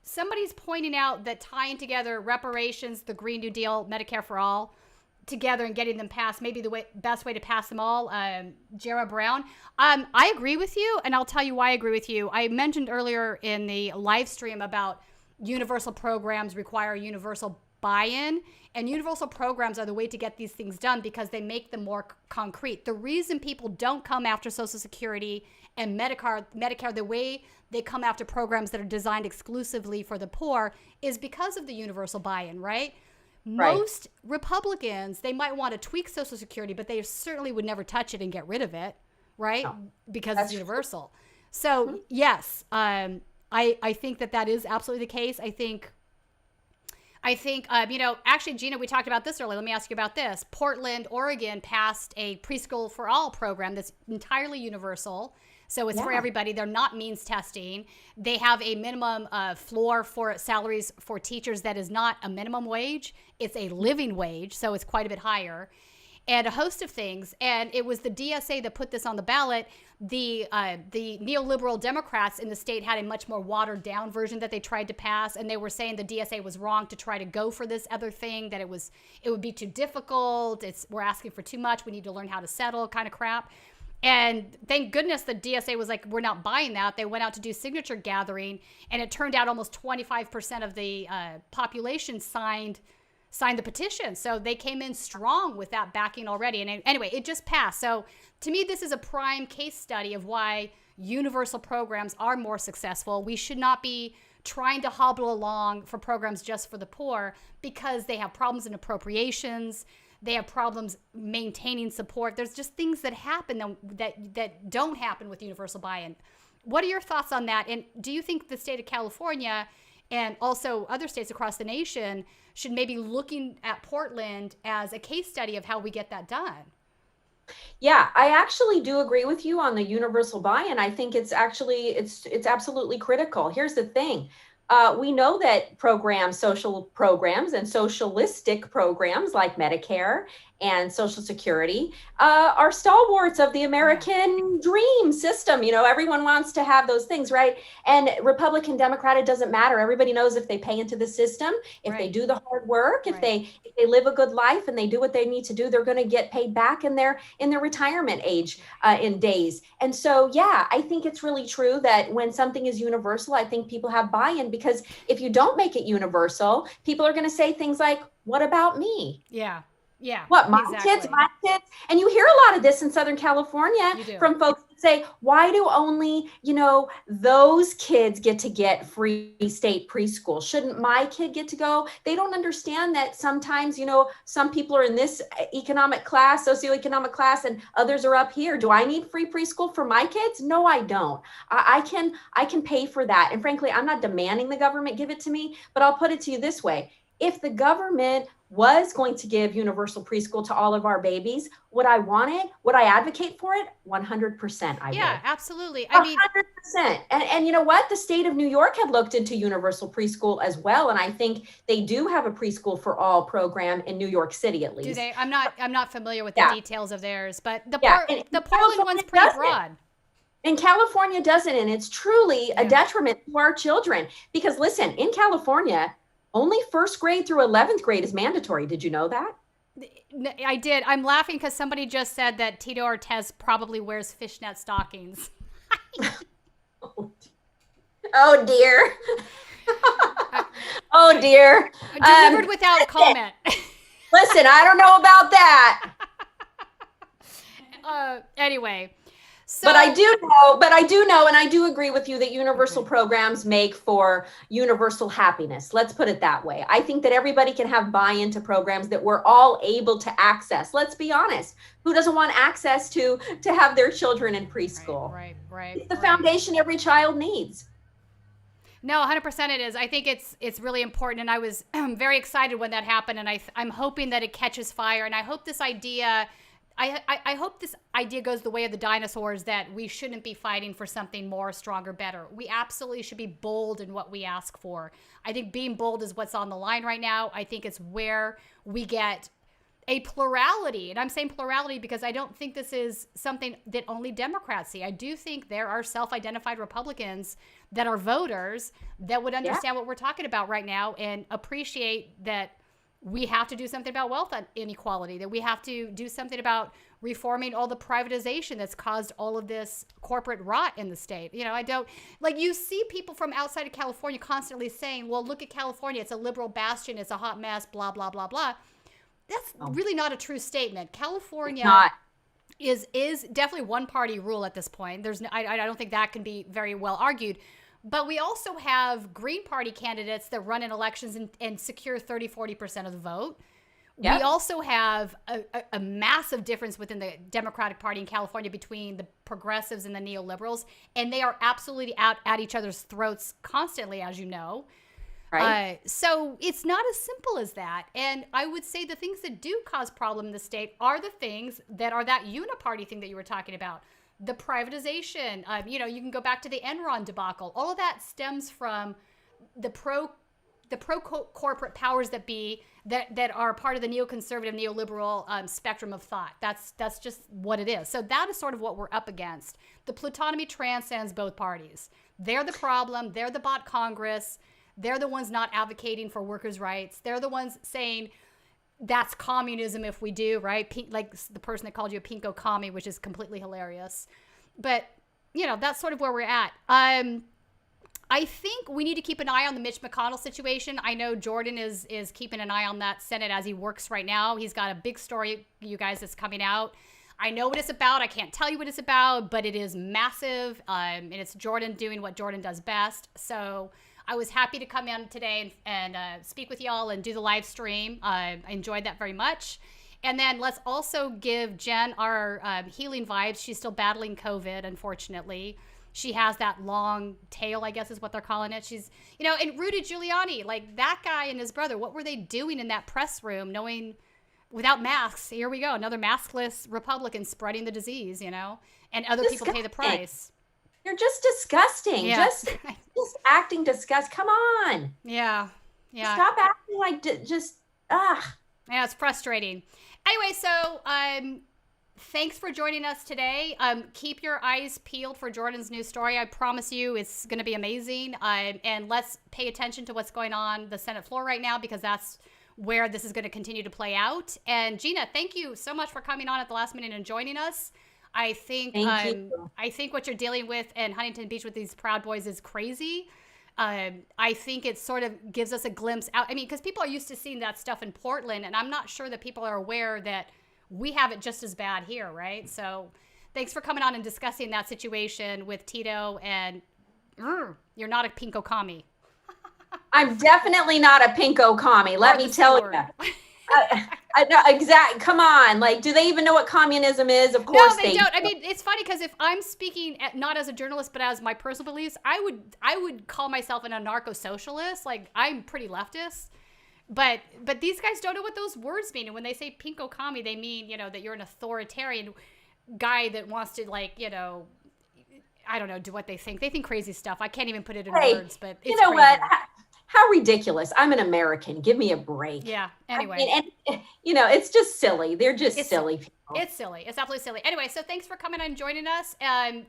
Somebody's pointing out that tying together reparations, the Green New Deal, Medicare for All together and getting them passed, maybe the best way to pass them all. Jara Brown. I agree with you, and I'll tell you why I agree with you. I mentioned earlier in the live stream about universal programs require universal buy-in, and universal programs are the way to get these things done because they make them more concrete. The reason people don't come after Social Security and Medicare the way they come after programs that are designed exclusively for the poor is because of the universal buy-in, right? Most Republicans, they might want to tweak Social Security, but they certainly would never touch it and get rid of it, right? No, because it's universal. So yes, I think that is absolutely the case. I think, actually, Gina, we talked about this earlier. Let me ask you about this. Portland, Oregon passed a Preschool for All program that's entirely universal. So it's for everybody. They're not means testing. They have a minimum floor for salaries for teachers that is not a minimum wage. It's a living wage, so it's quite a bit higher. And a host of things. And it was the DSA that put this on the ballot. The neoliberal Democrats in the state had a much more watered down version that they tried to pass, and they were saying the DSA was wrong to try to go for this other thing, that it would be too difficult. We're asking for too much. We need to learn how to settle, kind of crap. And thank goodness the DSA was like, we're not buying that. They went out to do signature gathering, and it turned out almost 25% of the population signed the petition. So they came in strong with that backing already. And anyway, it just passed. So to me, this is a prime case study of why universal programs are more successful. We should not be trying to hobble along for programs just for the poor because they have problems in appropriations. They have problems maintaining support. There's just things that happen that don't happen with universal buy-in. What are your thoughts on that? And do you think the state of California and also other states across the nation should maybe looking at Portland as a case study of how we get that done? Yeah, I actually do agree with you on the universal buy-in. I think it's absolutely critical. Here's the thing. We know that social programs and socialistic programs like Medicare and Social Security are stalwarts of the American dream system. Everyone wants to have those things, right? And Republican, Democrat, it doesn't matter. Everybody knows if they pay into the system, if they do the hard work, if they live a good life and they do what they need to do, they're going to get paid back in their retirement age in days. And so, yeah, I think it's really true that when something is universal, I think people have buy-in, because if you don't make it universal, people are going to say things like, what about me? Yeah. Yeah. What, my exactly. kids? And you hear a lot of this in Southern California You do. from folks that say, why do only, those kids get to get free state preschool? Shouldn't my kid get to go? They don't understand that sometimes, some people are in this economic class, socioeconomic class, and others are up here. Do I need free preschool for my kids? No, I don't. I can pay for that. And frankly, I'm not demanding the government give it to me, but I'll put it to you this way. If the government was going to give universal preschool to all of our babies, would I want it? Would I advocate for it? 100% I would. Yeah, absolutely. 100%. And you know what? The state of New York had looked into universal preschool as well. And I think they do have a preschool for all program in New York City, at least. Do they? I'm not familiar with the details of theirs, but the Portland California one's pretty doesn't. broad. And California doesn't. And it's truly a detriment to our children. Because listen, in California, only first grade through 11th grade is mandatory. Did you know that? I did. I'm laughing because somebody just said that Tito Ortiz probably wears fishnet stockings. Oh, dear. Oh, dear. Delivered without comment. Listen, I don't know about that. Anyway. So, but I do know, and I do agree with you that universal programs make for universal happiness. Let's put it that way. I think that everybody can have buy-in to programs that we're all able to access. Let's be honest. Who doesn't want access to have their children in preschool? Right. It's the foundation every child needs. No, 100% it is. I think it's really important, and I was very excited when that happened, and I'm hoping that it catches fire, and I hope this idea... I hope this idea goes the way of the dinosaurs, that we shouldn't be fighting for something more, stronger, better. We absolutely should be bold in what we ask for. I think being bold is what's on the line right now. I think it's where we get a plurality. And I'm saying plurality because I don't think this is something that only Democrats see. I do think there are self-identified Republicans that are voters that would understand what we're talking about right now and appreciate that we have to do something about wealth inequality, that we have to do something about reforming all the privatization that's caused all of this corporate rot in the state. You see people from outside of California constantly saying, well, look at California. It's a liberal bastion. It's a hot mess, blah, blah, blah, blah. That's really not a true statement. California is definitely one party rule at this point. I don't think that can be very well argued. But we also have Green Party candidates that run in elections and secure 30-40% of the vote. Yep. We also have a massive difference within the Democratic Party in California between the progressives and the neoliberals. And they are absolutely out at each other's throats constantly, as you know. Right. So it's not as simple as that. And I would say the things that do cause problem in the state are the things that are that uniparty thing that you were talking about. The privatization, you can go back to the Enron debacle. All of that stems from the pro-corporate powers that be that are part of the neoconservative, neoliberal spectrum of thought. That's just what it is. So that is sort of what we're up against. The plutonomy transcends both parties. They're the problem. They're the bot Congress. They're the ones not advocating for workers' rights. They're the ones saying that's communism if we do, right? Like the person that called you a pinko commie, which is completely hilarious. But, that's sort of where we're at. I think we need to keep an eye on the Mitch McConnell situation. I know Jordan is keeping an eye on that Senate as he works right now. He's got a big story, you guys, that's coming out. I know what it's about. I can't tell you what it's about, but it is massive. And it's Jordan doing what Jordan does best. So I was happy to come in today and speak with y'all and do the live stream. I enjoyed that very much. And then let's also give Jen our healing vibes. She's still battling COVID, unfortunately. She has that long tail, I guess is what they're calling it. She's, and Rudy Giuliani, like that guy and his brother, what were they doing in that press room knowing without masks? Here we go. Another maskless Republican spreading the disease, and other people pay the price. You're just disgusting. Yeah. Just acting disgust. Come on. Yeah. Stop acting like Yeah, it's frustrating. Anyway, so thanks for joining us today. Keep your eyes peeled for Jordan's new story. I promise you it's going to be amazing. And let's pay attention to what's going on the Senate floor right now, because that's where this is going to continue to play out. And Gina, thank you so much for coming on at the last minute and joining us. I think what you're dealing with in Huntington Beach with these Proud Boys is crazy. I think it sort of gives us a glimpse out. I mean, because people are used to seeing that stuff in Portland, and I'm not sure that people are aware that we have it just as bad here, right? So thanks for coming on and discussing that situation with Tito, and you're not a pinko commie. I'm definitely not a pinko commie. Let me tell you. I know, exactly. Come on. Like, do they even know what communism is? Of course no, they don't. I mean, it's funny because if I'm speaking not as a journalist, but as my personal beliefs, I would call myself an anarcho-socialist. Like, I'm pretty leftist. But these guys don't know what those words mean. And when they say pinko commie, they mean, that you're an authoritarian guy that wants to, like, I don't know, do what they think. They think crazy stuff. I can't even put it in words, but it's crazy. What? How ridiculous. I'm an American. Give me a break. Yeah. Anyway. I mean, and, it's just silly. They're just silly people. It's silly. It's absolutely silly. Anyway, so thanks for coming and joining us.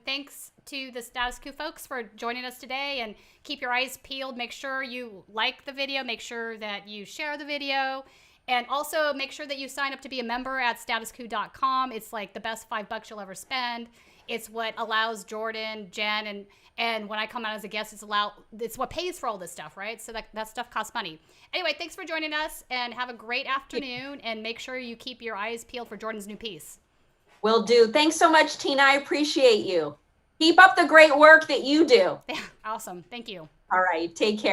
Thanks to the Status Coup folks for joining us today, and keep your eyes peeled. Make sure you like the video. Make sure that you share the video. And also make sure that you sign up to be a member at statuscoup.com. It's like the best $5 you'll ever spend. It's what allows Jordan, Jen, and when I come out as a guest, it's what pays for all this stuff, right? So that stuff costs money. Anyway, thanks for joining us, and have a great afternoon, and make sure you keep your eyes peeled for Jordan's new piece. Will do. Thanks so much, Tina. I appreciate you. Keep up the great work that you do. Awesome. Thank you. All right. Take care.